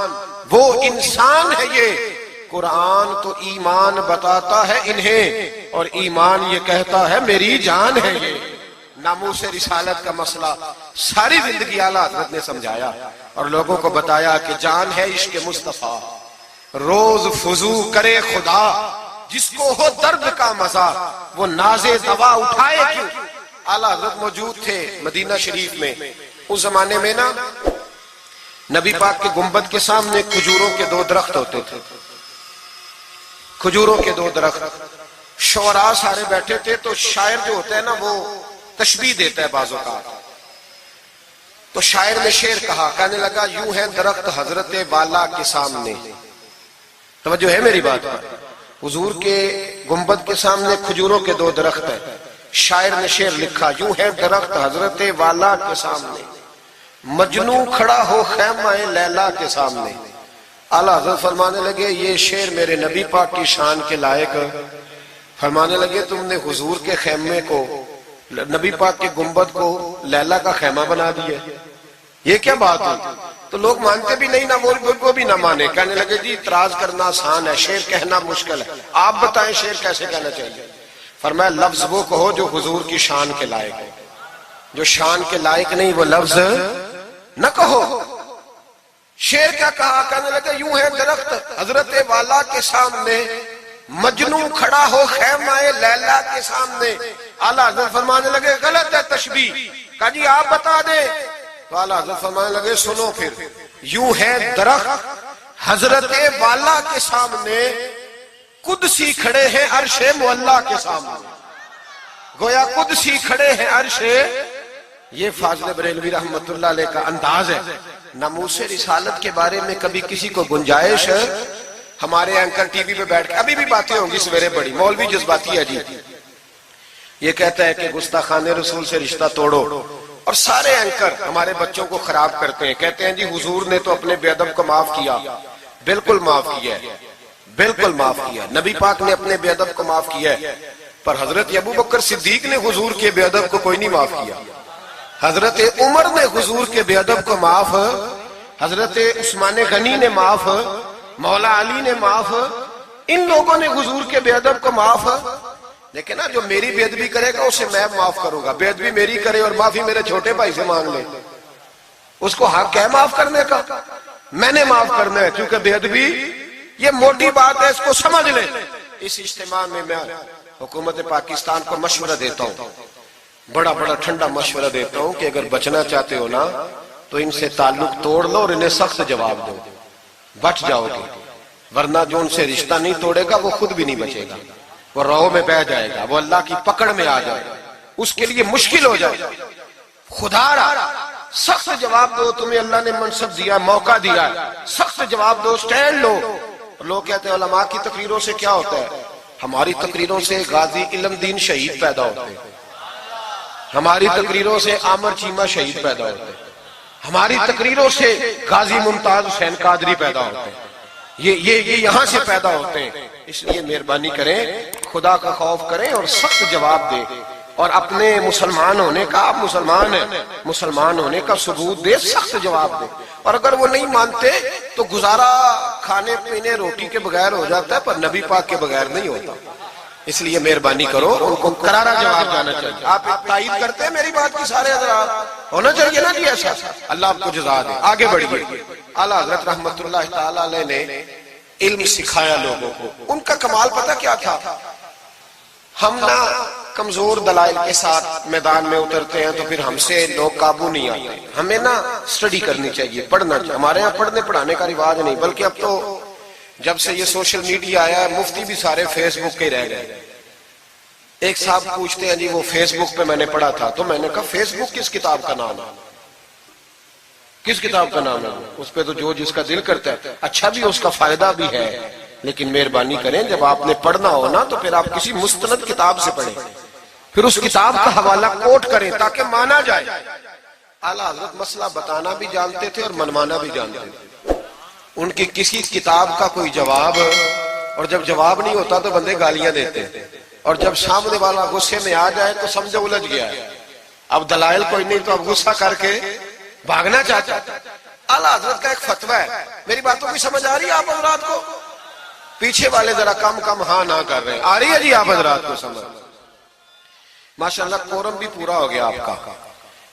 وہ انسان ہے۔ یہ قرآن تو ایمان بتاتا ہے انہیں، اور ایمان یہ کہتا ہے میری جان ہے۔ یہ ناموس رسالت کا مسئلہ ساری زندگی اعلیٰ حضرت نے سمجھایا اور لوگوں کو بتایا کہ جان ہے عشق مصطفیٰ، روز فضو کرے خدا، جس کو ہو درد کا مزہ وہ ناز دوا اٹھائے کیوں؟ اعلیٰ حضرت موجود تھے مدینہ شریف میں۔ اس زمانے میں نا نبی پاک کے گنبد کے سامنے کھجوروں کے 2 درخت ہوتے تھے، کھجوروں کے 2 درخت۔ شعراء سارے بیٹھے تھے، تو شاعر جو ہوتا ہے نا وہ تشبیہ دیتا ہے بعض اوقات۔ تو شاعر نے شعر کہا، کہنے لگا یوں ہے درخت حضرت والا کے سامنے۔ توجہ ہے میری بات پر؟ حضور کے گنبد کے سامنے کھجوروں کے 2 درخت ہیں۔ شاعر نے شعر لکھا، یوں ہے درخت حضرت والا کے سامنے، مجنو کھڑا ہو خیمہ لیلا کے سامنے۔ اعلیٰ حضرت فرمانے لگے یہ شعر میرے نبی پاک کی شان کے لائق۔ فرمانے لگے تم نے حضور کے خیمے کو، نبی پاک کے گنبد کو لیلا کا خیمہ بنا دیا، یہ کیا بات ہے؟ تو لوگ مانتے بھی نہیں، نہ وہ بھی نہ مانے۔ کہنے لگے جی اعتراض کرنا آسان ہے، شعر کہنا مشکل ہے، آپ بتائیں شعر کیسے کہنا چاہیے؟ فرمایا لفظ وہ کہو جو حضور کی شان کے لائق ہے، جو شان کے لائق نہیں وہ لفظ نہ کہو۔ شعر کیا کہا؟ کہنے لگے یوں ہے درخت حضرت والا کے سامنے، مجنو کھڑا ہو خیمہ لیلا کے سامنے۔ اعلیٰ حضرت فرمانے لگے غلط ہے تشبیہ۔ کہا جی آپ بتا دیں۔ تو اعلیٰ حضرت فرمانے لگے سنو پھر، یوں ہے درخت حضرت والا کے سامنے، قدسی کھڑے ہیں عرش معلا کے سامنے۔ گویا قدسی کھڑے ہیں عرش۔ یہ فاضل بریلوی رحمت اللہ علیہ کا انداز ہے۔ ناموس رسالت کے بارے میں کبھی کسی کو گنجائش، ہمارے اینکر ٹی وی پہ بیٹھ کے ابھی بھی باتیں ہوں گی سویرے بڑی، مولوی جذباتی ہے جی، یہ کہتا ہے کہ گستاخان رسول سے رشتہ توڑو، اور سارے اینکر ہمارے بچوں کو خراب کرتے ہیں، کہتے ہیں جی حضور نے تو اپنے بے ادب کو معاف کیا۔ بالکل معاف کیا ہے، بالکل معاف کیا۔ نبی پاک نے اپنے بے ادب کو معاف کیا ہے، پر حضرت ابو بکر صدیق نے حضور کے بے ادب کو کوئی نہیں معاف کیا۔ حضرت عمر نے حضور کے بے ادب کو معاف، حضرت عثمان غنی نے معاف، مولا علی نے معاف، ان لوگوں نے حضور کے بے ادب کو معاف۔ لیکن نا جو میری بے ادبی کرے گا اسے میں معاف کروں گا، بے ادبی میری کرے اور معافی میرے چھوٹے بھائی سے مانگ لے، اس کو حق ہے معاف کرنے کا، میں نے معاف کرنا ہے، کیونکہ بے ادبی یہ موٹی بات ہے، اس کو سمجھ لیں۔ اس اجتماع میں میں حکومت پاکستان کو مشورہ دیتا ہوں، بڑا بڑا ٹھنڈا مشورہ دیتا ہوں کہ اگر بچنا چاہتے ہو نا تو ان سے تعلق توڑ لو اور انہیں سخت جواب دو، بچ جاؤ گے، ورنہ جو ان سے رشتہ نہیں توڑے گا وہ خود بھی نہیں بچے گا، وہ رو میں بہ جائے گا، وہ اللہ کی پکڑ میں آ جائے گا، اس کے لیے مشکل ہو جائے گا۔ خدا را سخت جواب دو، تمہیں اللہ نے منصب دیا، موقع دیا ہے، سخت جواب دو، سٹینڈ لو۔ لوگ کہتے ہیں علماء کی تقریروں سے کیا ہوتا ہے؟ ہماری تقریروں سے غازی علم دین شہید پیدا ہوتے ہیں، ہماری تقریروں سے عامر چیمہ شہید پیدا ہوتے ہیں، ہماری تقریروں سے غازی ممتاز حسین قادری پیدا ہوتے ہیں، یہ یہاں سے پیدا ہوتے ہیں۔ اس لیے مہربانی کریں، خدا کا خوف کریں اور سخت جواب دیں، اور اپنے مسلمان ہونے کا، آپ مسلمان ہیں، مسلمان ہونے کا ثبوت دے، سخت جواب دے۔ اور اگر وہ نہیں مانتے تو گزارا کھانے پینے روٹی کے بغیر ہو جاتا ہے، پر نبی پاک کے بغیر نہیں ہوتا۔ اس لیے مہربانی کرو، ان کو کرارا جواب جانا چاہیے۔ آپ تائید کرتے ہیں میری بات کی سارے حضرات؟ ہونا چاہیے نا جی ایسا۔ اللہ آپ کو جزا دے۔ آگے بڑھیے۔ اعلیٰ حضرت رحمت اللہ تعالی علیہ نے علم سکھایا لوگوں کو۔ ان کا کمال پتہ کیا تھا؟ ہم نہ کمزور دلائل کے ساتھ میدان میں اترتے ہیں تو پھر ہم سے لوگ قابو نہیں آتے۔ ہمیں نا اسٹڈی کرنی چاہیے، پڑھنا چاہیے۔ ہمارے ہاں پڑھنے پڑھانے کا رواج نہیں، بلکہ اب تو جب سے یہ سوشل میڈیا آیا ہے مفتی بھی سارے فیس بک کے رہ گئے۔ ایک صاحب پوچھتے ہیں جی وہ فیس بک پہ میں نے پڑھا تھا، تو میں نے کہا فیس بک کس کتاب کا نام ہے؟ کس کتاب کا نام ہے؟ اس پہ تو جو جس کا دل کرتا ہے، اچھا بھی اس کا فائدہ بھی ہے، لیکن مہربانی کریں جب آپ نے پڑھنا ہو نا تو پھر آپ کسی مستند کتاب سے پڑھیں، پھر اس کتاب کا حوالہ کوٹ کریں تاکہ مانا جائے۔ اعلیٰ حضرت مسئلہ بتانا بھی جانتے تھے اور منوانا بھی جانتے تھے۔ ان کی کسی کتاب کا کوئی جواب، اور جب جواب نہیں ہوتا تو بندے گالیاں دیتے ہیں، اور جب سامنے والا غصے میں آ جائے تو سمجھے الجھ گیا ہے، اب دلائل کوئی نہیں تو اب غصہ کر کے بھاگنا چاہتا ہے۔ اعلیٰ حضرت کا ایک فتویٰ ہے، میری باتوں کی سمجھ آ رہی ہے آپ حضرات کو؟ پیچھے والے ذرا کم ہاں نہ کر رہے ہیں، آ رہی ہے جی آپ حضرات کو سمجھ؟ ماشاءاللہ قورم بھی پورا ہو گیا آپ کا،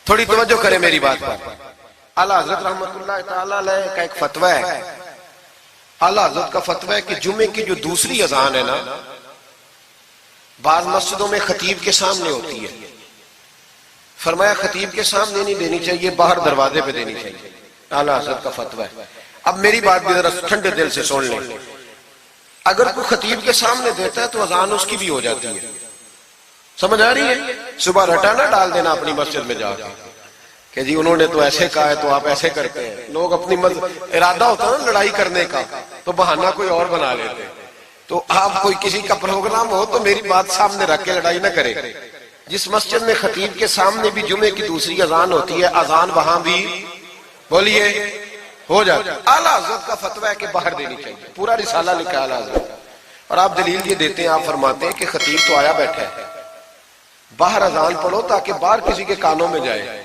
تھوڑی توجہ کریں میری بات پر۔ اعلیٰ حضرت رحمت اللہ تعالی علیہ کا ایک فتویٰ ہے، اعلیٰ حضرت کا فتویٰ ہے کہ جمعے کی جو دوسری اذان ہے نا، بعض مسجدوں میں خطیب کے سامنے ہوتی ہے، فرمایا خطیب کے سامنے نہیں دینی چاہیے، باہر دروازے پہ دینی چاہیے، اعلیٰ حضرت کا فتویٰ ہے۔ اب میری بات بھی ذرا ٹھنڈے دل سے سن لیں، اگر کوئی خطیب کے سامنے دیتا ہے تو اذان اس کی بھی ہو جاتی ہے، سمجھ آ رہی ہے؟ صبح رٹا نہ ڈال دینا اپنی مسجد میں جا کے کہ جی انہوں نے تو ایسے کہا ہے تو آپ ایسے کرتے ہیں۔ لوگ اپنی ارادہ ہوتا ہے نا لڑائی کرنے کا تو بہانہ کوئی اور بنا لیتے، تو آپ کوئی کسی کا پروگرام ہو تو میری بات سامنے رکھ کے لڑائی نہ کرے۔ جس مسجد میں خطیب کے سامنے بھی جمعے کی دوسری اذان ہوتی ہے، اذان وہاں بھی بولیے ہو جاتا ہے۔ اعلیٰ حضرت کا فتویٰ ہے کہ باہر دینی چاہیے، پورا رسالہ لکھا ہے اعلیٰ حضرت، اور آپ دلیل یہ دیتے ہیں، آپ فرماتے ہیں کہ خطیب تو آیا بیٹھا ہے، باہر اذان پڑھو تاکہ باہر کسی کے کانوں میں جائے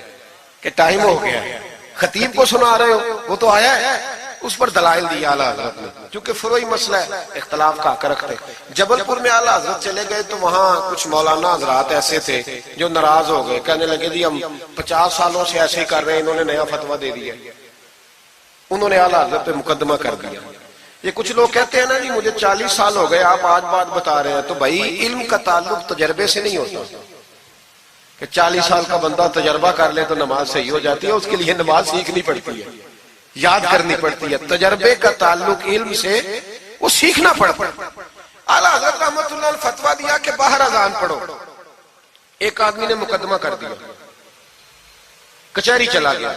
کہ ٹائم ہو گیا ہے، خطیب کو سنا رہے ہو، وہ تو آیا ہے۔ اس پر دلائل دیا اعلیٰ حضرت نے، کیونکہ فروعی مسئلہ ہے، اختلاف کا حق رکھتے۔ جبل پور میں اعلیٰ حضرت چلے گئے تو وہاں کچھ مولانا حضرات ایسے تھے جو ناراض ہو گئے، کہنے لگے جی ہم 50 سالوں سے ایسے ہی کر رہے ہیں، انہوں نے نیا فتویٰ دے دیا، انہوں نے اعلیٰ حضرت پہ مقدمہ کر دیا۔ یہ کچھ لوگ کہتے ہیں نا جی مجھے 40 سال ہو گئے آپ آج بات بتا رہے ہیں، تو بھائی علم کا تعلق تجربے سے نہیں ہوتا کہ 40 سال کا بندہ تجربہ کر لے تو نماز صحیح ہو جاتی ہے، اس کے لیے نماز سیکھنی پڑتی ہے، یاد کرنی پڑتی ہے۔ تجربے کا تعلق علم سے وہ سیکھنا پڑتا ہے۔ اعلیٰ حضرت رحمۃ اللہ نے فتویٰ دیا کہ باہر اذان پڑھو، ایک آدمی نے مقدمہ کر دیا، کچہری چلا گیا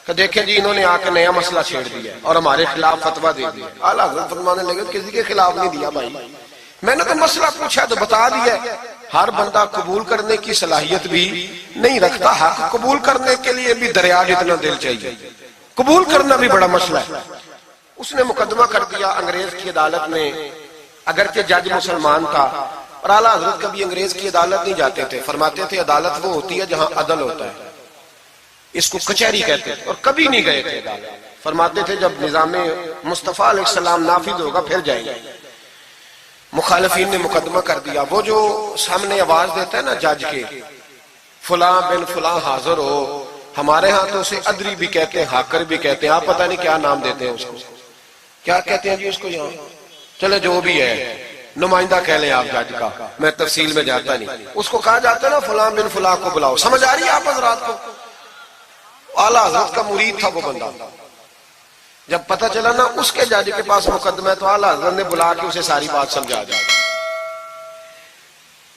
کہ دیکھیں جی انہوں نے آ کے نیا مسئلہ چھیڑ دیا اور ہمارے خلاف فتویٰ دے دیا۔ اعلیٰ حضرت فرمانے لگے کسی کے خلاف نہیں دیا بھائی، میں نے تو مسئلہ پوچھا تو بتا دیا۔ ہر بندہ قبول کرنے کی صلاحیت بھی نہیں رکھتا، حق قبول کرنے کے لیے بھی دریا جتنا دل چاہیے، قبول کرنا بھی بڑا مسئلہ ہے۔ اس نے مقدمہ کر دیا انگریز کی عدالت میں، اگرچہ جج مسلمان تھا، اور اعلیٰ حضرت کبھی انگریز کی عدالت نہیں جاتے تھے، فرماتے تھے عدالت وہ ہوتی ہے جہاں عدل ہوتا ہے، اس کو کچہری کہتے تھے، اور کبھی نہیں گئے تھے عدالت۔ فرماتے تھے جب نظام مصطفیٰ علیہ السلام نافذ ہوگا پھر جائیں گے۔ مخالفین نے مقدمہ کر دیا، وہ جو سامنے آواز دیتا ہے نا جج کے، فلاں بن فلاں حاضر ہو، ہمارے ہاں تو اسے ادری بھی کہتے ہیں، ہاکر بھی کہتے ہیں، آپ پتہ نہیں کیا نام دیتے ہیں اس کو، کیا کہتے ہیں جی اس کو یہاں، چلے جو بھی ہے نمائندہ کہہ لیں آپ جج کا، میں تفصیل میں جاتا نہیں، اس کو کہا جاتا ہے نا فلاں بن فلاں کو بلاؤ۔ سمجھ آ رہی ہے آپ حضرات کو؟ اعلیٰ حضرت کا مرید تھا وہ بندہ، جب پتہ چلا نا اس کے جج کے پاس مقدمہ ہے تو اعلیٰ حضرت نے بلا کے اسے ساری بات سمجھا دی۔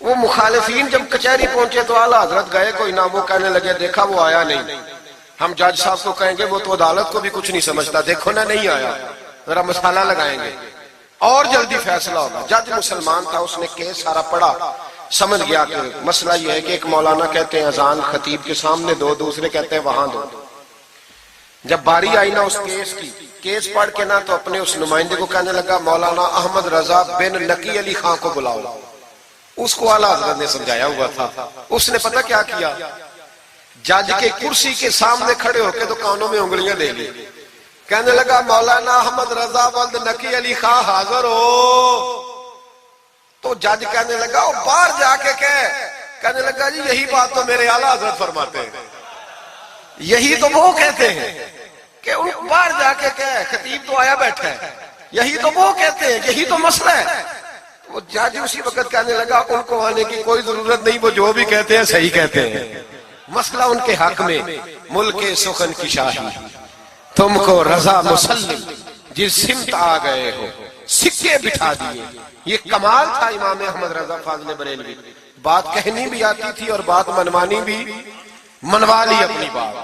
وہ مخالفین جب کچہری پہنچے تو اعلیٰ حضرت گئے کوئی نہ، وہ کہنے لگے دیکھا وہ آیا نہیں، ہم جج صاحب کو کہیں گے وہ تو عدالت کو بھی کچھ نہیں سمجھتا، دیکھو نا نہیں آیا، ذرا مسئلہ لگائیں گے اور جلدی فیصلہ ہوگا۔ جج مسلمان تھا، اس نے کیس سارا پڑھا، سمجھ گیا کہ مسئلہ یہ ہے کہ ایک مولانا کہتے ہیں اذان خطیب کے سامنے دو، دوسرے کہتے ہیں وہاں دو۔ جب باری آئی نا اس کیس کی، کیس پڑھ کے نا تو اپنے اس نمائندے کو کہنے لگا مولانا احمد رضا بن نقی علی خان کو بلاؤ۔ اس کو اعلیٰ حضرت نے سمجھایا ہوا تھا، اس نے پتہ کیا کیا، جج کے کرسی کے سامنے کھڑے ہو کے تو کانوں میں انگلیاں دے لی، کہنے لگا مولانا احمد رضا ولد نقی علی خان حاضر ہو۔ تو جج کہنے لگا وہ باہر جا کے کہنے لگا جی یہی بات تو میرے اعلیٰ حضرت فرماتے ہیں، یہی تو وہ کہتے ہیں کہ ان باہر جا کے خطیب تو آیا بیٹھا ہے، یہی تو وہ کہتے ہیں، یہی تو مسئلہ ہے۔ وہ جج اسی وقت کہنے لگا ان کو آنے کی کوئی ضرورت نہیں، وہ جو بھی کہتے ہیں صحیح کہتے ہیں، مسئلہ ان کے حق میں، ملک سخن کی شاہی تم کو رضا مسلم جس سمت آ گئے ہو سکے بٹھا دیے۔ یہ کمال تھا امام احمد رضا فاضل بریلوی، بات کہنی بھی آتی تھی اور بات منوانی بھی، منوا لی اپنی بات۔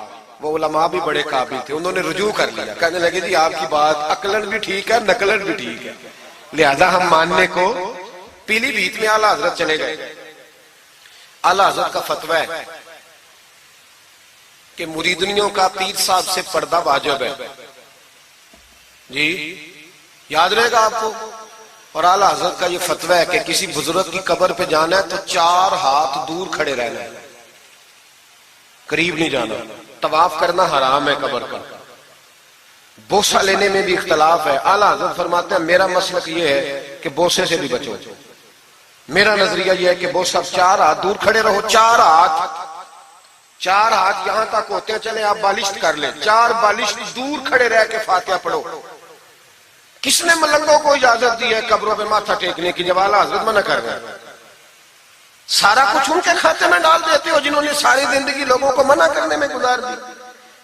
وہ علماء بھی بڑے قابل تھے، انہوں نے رجوع کر لیا، کہنے لگے جی آپ کی بات عقلن بھی ٹھیک ہے، نقلن بھی ٹھیک ہے، لہذا ہم ماننے کو پیلی بھیت میں اعلیٰ حضرت چلے گئے۔ اعلیٰ حضرت کا فتویٰ ہے کہ مریدنیوں کا پیر صاحب سے پردہ واجب ہے، جی یاد رہے گا آپ کو۔ اور اعلیٰ حضرت کا یہ فتویٰ ہے کہ کسی بزرگ کی قبر پہ جانا ہے تو 4 ہاتھ دور کھڑے رہنا ہے، قریب نہیں جانا، طواف کرنا حرام ہے قبر کا، بوسہ لینے میں بھی اختلاف ہے۔ اعلیٰ حضرت فرماتے ہیں میرا مسلک یہ ہے کہ بوسے سے بھی بچو، میرا نظریہ یہ ہے کہ بوسہ 4 ہاتھ دور کھڑے رہو، 4 ہاتھ یہاں تک ہوتے ہیں، چلے آپ بالشت کر لیں، 4 بالشت دور کھڑے رہ کے فاتحہ پڑھو، کس نے ملنگوں کو اجازت دی ہے قبروں پہ ماتھا ٹیکنے کی جب اعلیٰ حضرت منع کر رہے ہیں؟ سارا کچھ ان کے کھاتے میں ڈال دیتے ہو جنہوں نے ساری زندگی لوگوں کو منع کرنے میں گزار دی.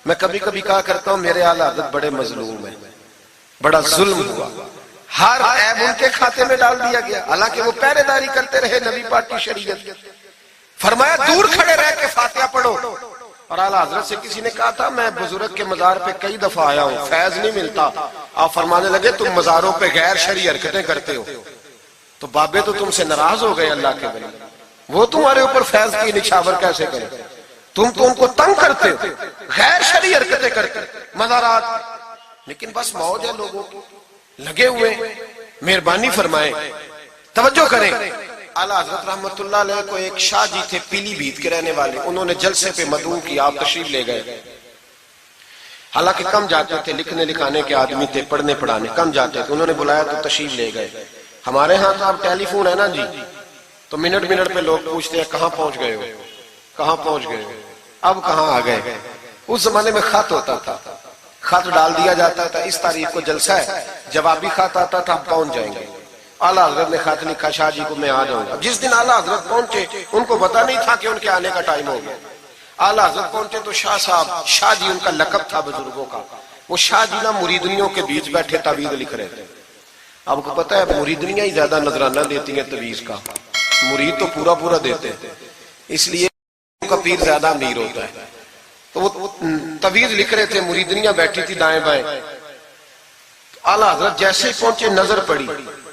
میں کبھی کبھی کہا کرتا ہوں میرے اعلیٰ حضرت بڑے مظلوم ہیں، بڑا ظلم ہوا، ہر عیب ان کے کھاتے میں ڈال دیا گیا، حالانکہ وہ پہرے داری کرتے رہے نبی پاک کی شریعت. فرمایا دور کھڑے رہ کے فاتحہ پڑھو. اور اعلیٰ حضرت سے کسی نے کہا تھا میں بزرگ کے مزار پہ کئی دفعہ آیا ہوں، فیض نہیں ملتا. آپ فرمانے لگے تم مزاروں پہ غیر شرعی حرکتیں کرتے ہو. تو بابے تو تم سے ناراض ہو گئے اللہ کے ولی، وہ تمہارے اوپر فیض کی نچھاور کیسے کرے؟ تم تو ان کو تنگ کرتے ہو، غیر شرعی حرکتیں کرتے مزارات. لیکن بس موج ہے لوگوں کی، لگے ہوئے. مہربانی فرمائیں، توجہ کریں. اعلیٰ حضرت رحمت اللہ علیہ کو ایک شاہ جی تھے پیلی بھیت کے رہنے والے، انہوں نے جلسے پہ مدعو کیا، آپ تشریف لے گئے. حالانکہ کم جاتے تھے، لکھنے لکھانے کے آدمی تھے، پڑھنے پڑھانے کم جاتے تھے. انہوں نے بلایا تو تشریف لے گئے. ہمارے ہاں تو اب ٹیلی فون ہے نا جی، تو منٹ منٹ پہ لوگ پوچھتے ہیں کہاں پہنچ گئے ہو، کہاں پہنچ گئے ہو، اب کہاں آ گئے. اس زمانے میں خط ہوتا تھا، خط ڈال دیا جاتا تھا اس تاریخ کو جلسہ ہے، جوابی خط آتا تھا پہنچ جائیں گے. اعلیٰ حضرت نے خط لکھا شاہ جی کو میں آ جاؤں گا. جس دن اعلیٰ حضرت پہنچے ان کو پتا نہیں تھا کہ ان کے آنے کا ٹائم ہو گیا. اعلیٰ حضرت پہنچے تو شاہ صاحب، شاہ جی ان کا لقب تھا بزرگوں کا، وہ شاہ جی نا مریدنیوں کے بیچ بیٹھے تعویذ لکھ رہے تھے. آپ کو پتا ہے مریدنیاں ہی زیادہ نذرانہ دیتی ہیں تعویذ کا، مرید تو پورا پورا دیتے ہیں، اس لیے ان کا پیر زیادہ امیر ہوتا ہے. تو وہ تعویذ لکھ رہے تھے، مریدنیاں بیٹھی تھی دائیں بائیں. اعلیٰ حضرت جیسے ہی پہنچے نظر پڑی،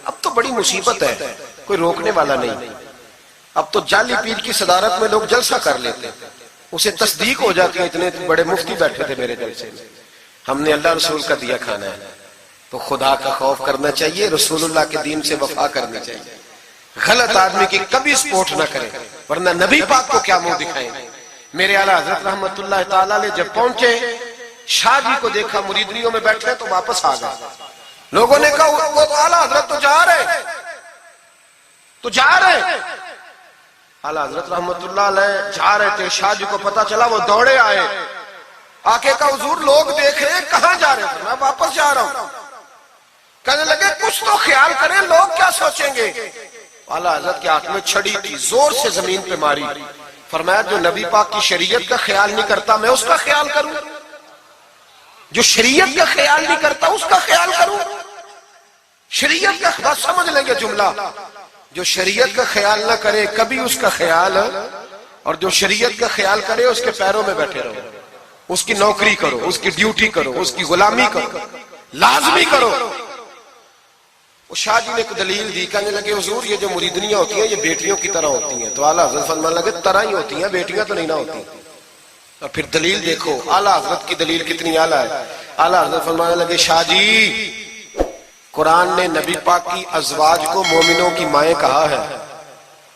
اب تو بڑی مصیبت ہے، کوئی روکنے والا نہیں. اب تو جعلی پیر کی صدارت میں لوگ جلسہ کر لیتے، اسے تصدیق ہو جاتی ہے. اتنے بڑے مفتی بیٹھے تھے میرے جلسے میں، ہم نے اللہ رسول کا دیا کھانا ہے. تو خدا کا خوف کرنا چاہیے، رسول اللہ کے دین سے وفا کرنا چاہیے. غلط آدمی کی کبھی سپورٹ نہ کریں، ورنہ نبی پاک کو کیا منہ دکھائیں. میرے اعلیٰ حضرت رحمت اللہ تعالی علیہ جب پہنچے، شاہ جی کو دیکھا مریدنیوں میں بیٹھے تو واپس آ گئے. لوگوں نے کہا وہ تو اعلیٰ حضرت تو جا رہے، تو جا رہے. اعلیٰ حضرت رحمت اللہ علیہ جا رہے تھے، شاہ جی کو پتا چلا، وہ دوڑے آئے، آ کے کہا حضور لوگ دیکھ رہے ہیں، کہاں جا رہے ہیں؟ میں واپس جا رہا ہوں. کہنے لگے کچھ تو خیال کریں، لوگ کیا سوچیں گے. اعلیٰ حضرت کے ہاتھ میں چھڑی تھی، زور سے زمین پہ ماری. فرمایا جو نبی پاک کی شریعت کا خیال نہیں کرتا میں اس کا خیال کروں، جو شریعت کا خیال نہیں کرتا اس کا خیال کروں. شریعت کا بات سمجھ لیں گے جملہ، جو شریعت کا خیال نہ کرے کبھی اس کا خیال، اور جو شریعت کا خیال کرے اس کے پیروں میں بیٹھے رہو، اس کی نوکری کرو، اس کی ڈیوٹی کرو، اس کی غلامی کرو، لازمی کرو. وہ شاہ جی نے ایک دلیل دی، کہنے لگے حضور یہ جو مریدنیاں ہوتی ہیں یہ بیٹیوں کی طرح ہوتی ہیں. تو اعلیٰ حضرت فرمانے لگے طرح ہی ہوتی ہیں، بیٹیاں تو نہیں نہ ہوتی. اور پھر دلیل دیکھو اعلیٰ حضرت کی دلیل کتنی اعلیٰ ہے. اعلیٰ حضرت فرمانے لگے شاہ جی قرآن نے نبی پاک کی ازواج کو مومنوں کی مائیں کہا ہے،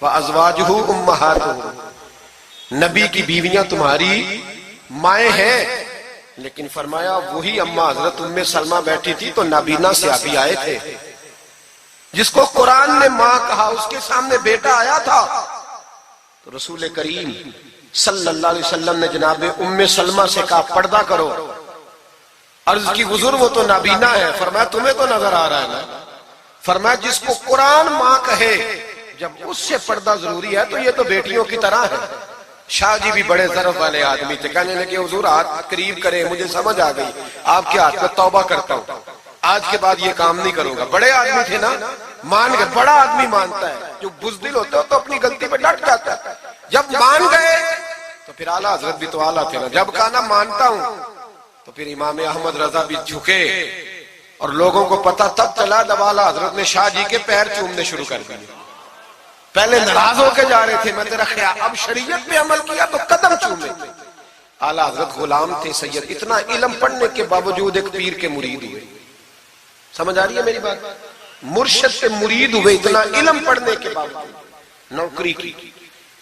وَأَزْوَاجُهُ أُمَّهَاتُهُ، نبی کی بیویاں تمہاری مائیں ہیں. لیکن فرمایا وہی اماں حضرت ام سلمہ بیٹھی تھی تو نابینا صحابی آئے تھے، جس کو قرآن نے ماں کہا، اس کے سامنے بیٹا آیا تھا. تو رسول کریم صلی اللہ علیہ وسلم نے جناب ام سلمہ سے کہا پردہ کرو. عرض کی حضور وہ تو نابینا ہے. فرمایا تمہیں تو نظر آ رہا ہے نا. فرمایا جس کو قرآن ماں کہے جب اس سے پردہ ضروری ہے تو یہ تو بیٹیوں کی طرح ہے. شاہ جی بھی بڑے ظرف والے آدمی تھے، کہنے لگے حضور ہاتھ قریب کرے، مجھے سمجھ آ گئی، آپ کے ہاتھ میں توبہ کرتا ہوں، آج کے بعد یہ کام نہیں کروں گا. بڑے آدمی تھے نا، مان گئے. بڑا آدمی مانتا ہے، جو بزدل ہوتا ہے تو اپنی غلطی پہ ڈٹ جاتا ہے. جب مان گئے تو پھر اعلیٰ حضرت بھی تو اعلیٰ تھے نا، جب کہا نا مانتا ہوں تو پھر امام احمد رضا بھی جھکے. اور لوگوں کو پتا تب چلا جب اعلیٰ حضرت نے شاہ جی کے پیر چومنے شروع کر دیے. پہلے ناراض ہو کے جا رہے تھے، میں تیرا خیال، اب شریعت پہ عمل کیا تو قدم چومے. اعلیٰ حضرت غلام تھے سید، اتنا علم پڑھنے کے باوجود ایک پیر کے مرید ہوئے. سمجھ آ رہی ہے میری بات؟ مرشد سے مرید ہوئے اتنا علم پڑھنے کے باوجود. نوکری کی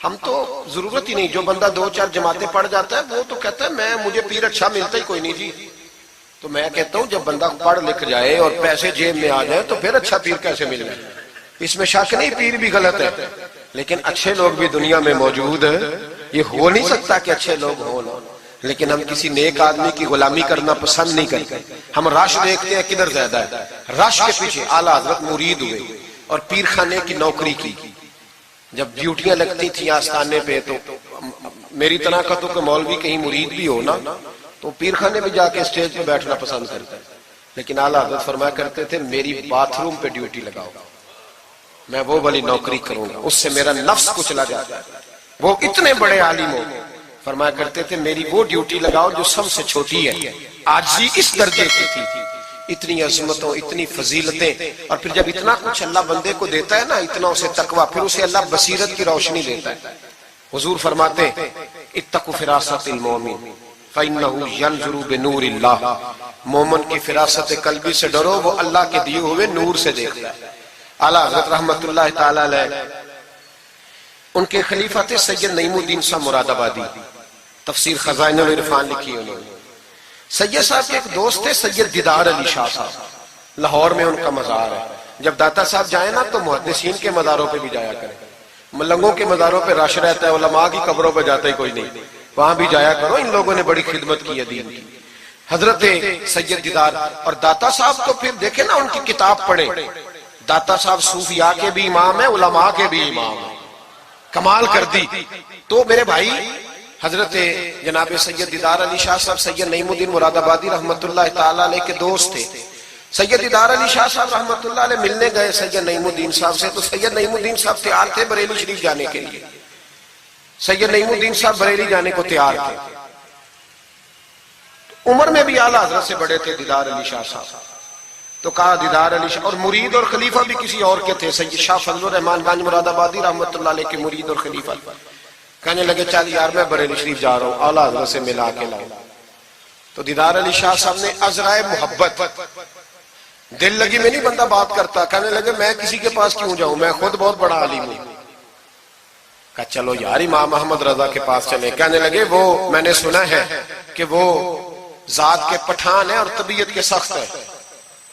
ہم تو ضرورت ہی نہیں، جو بندہ 2-4 جماعتیں پڑھ جاتا ہے وہ تو کہتا ہے مجھے پیر اچھا ملتا ہی کوئی نہیں جی. تو میں کہتا ہوں جب بندہ پڑھ لکھ جائے اور پیسے جیب میں آ جائے تو پھر اچھا پیر کیسے مل جائے؟ اس میں شک نہیں، پیر بھی غلط ہے، لیکن اچھے لوگ بھی دنیا میں موجود ہیں. یہ ہو نہیں سکتا کہ اچھے لوگ ہوں، لیکن ہم کسی نیک آدمی کی غلامی کرنا پسند نہیں کرتے. ہم رش دیکھتے ہیں کدھر زیادہ ہے، رش کے پیچھے اعلیٰ حضرت مرید ہوئے اور پیر خانے کی نوکری کی. جب ڈیوٹیاں لگتی تھیں آستانے پہ تو میری طرح کا تو کہ مولوی کہیں مرید بھی ہو نا تو پیر خانے پہ جا کے اسٹیج پہ بیٹھنا پسند کرتا ہے، لیکن اعلیٰ حضرت فرمایا کرتے تھے میری باتھ روم پہ ڈیوٹی لگاؤ، میں وہ والی نوکری کروں گا، اس سے میرا نفس کچلا جاتا ہے. وہ اتنے بڑے عالم ہو، فرمایا کرتے تھے میری وہ ڈیوٹی لگاؤ جو سب سے چھوٹی ہے. آجزی اس درجے کی تھی، اتنی عظمتوں، اتنی فضیلتیں، اور پھر جب اتنا کچھ اللہ بندے کو دیتا ہے نا، اتنا اسے تقویٰ، پھر اسے اللہ بصیرت کی روشنی دیتا ہے. حضور فرماتے ہیں اتقوا فراست المومن فإنہ ینظر بنور اللہ، مومن کی فراست قلبی سے ڈرو، وہ اللہ کے دیے ہوئے نور سے دیکھتا ہے. اعلیٰ حضرت رحمت اللہ تعالی علیہ، ان کے خلیفہ تھے سید نعیم الدین صاحب مراد آبادی، تفسیر خزائن العرفان لکھی انہوں نے. سید صاحب کے ایک دوست تھے سید دیدار علی شاہ صاحب، لاہور میں ان کا مزار ہے. جب داتا صاحب جائیں نا تو محدثین کے مزاروں پہ بھی جایا کریں، ملنگوں کے مزاروں پہ رش رہتا ہے، علماء کی قبروں پہ جاتا ہی کوئی نہیں، وہاں بھی جایا کرو، ان لوگوں نے بڑی خدمت کی ہے دین کی. حضرت سید دیدار اور داتا صاحب تو پھر دیکھیں نا ان کی کتاب پڑھیں، داتا صاحب صوفیاء کے بھی امام ہیں، علماء کے بھی امام ہیں، کمال کر دی. تو میرے بھائی حضرت جناب سید دیدار علی شاہ صاحب سید نعیم الدین مراد آبادی رحمت اللہ تعالیٰ علیہ کے دوست تھے. سید دیدار علی شاہ صاحب رحمت اللہ علیہ ملنے گئے سید نعیم الدین صاحب سے، تو سید نعیم الدین صاحب تیار تھے بریلی شریف جانے کے لیے. سید نعیم الدین صاحب بریلی جانے کو تیار تھے. عمر میں بھی اعلیٰ حضرت سے بڑے تھے دیدار علی شاہ صاحب. تو کہا دیدار علی شاہ، اور مرید اور خلیفہ بھی کسی اور کے تھے، سید شاہ فضل الرحمان گنج مراد آبادی رحمت اللہ علیہ کے مرید اور خلیفہ. کہنے لگے چل یار میں بریلی شریف جا رہا ہوں، اعلیٰ حضرت سے ملا کے لاؤں. تو دیدار علی شاہ صاحب نے عذرائے محبت، دل لگی میں نہیں بندہ بات کرتا، کہنے لگے میں کسی کے پاس کیوں جاؤں، میں خود بہت بڑا عالم ہوں. کہا چلو یار امام احمد رضا کے پاس چلے. کہنے لگے وہ میں نے سنا ہے کہ وہ ذات کے پٹھان ہیں اور طبیعت کے سخت ہے،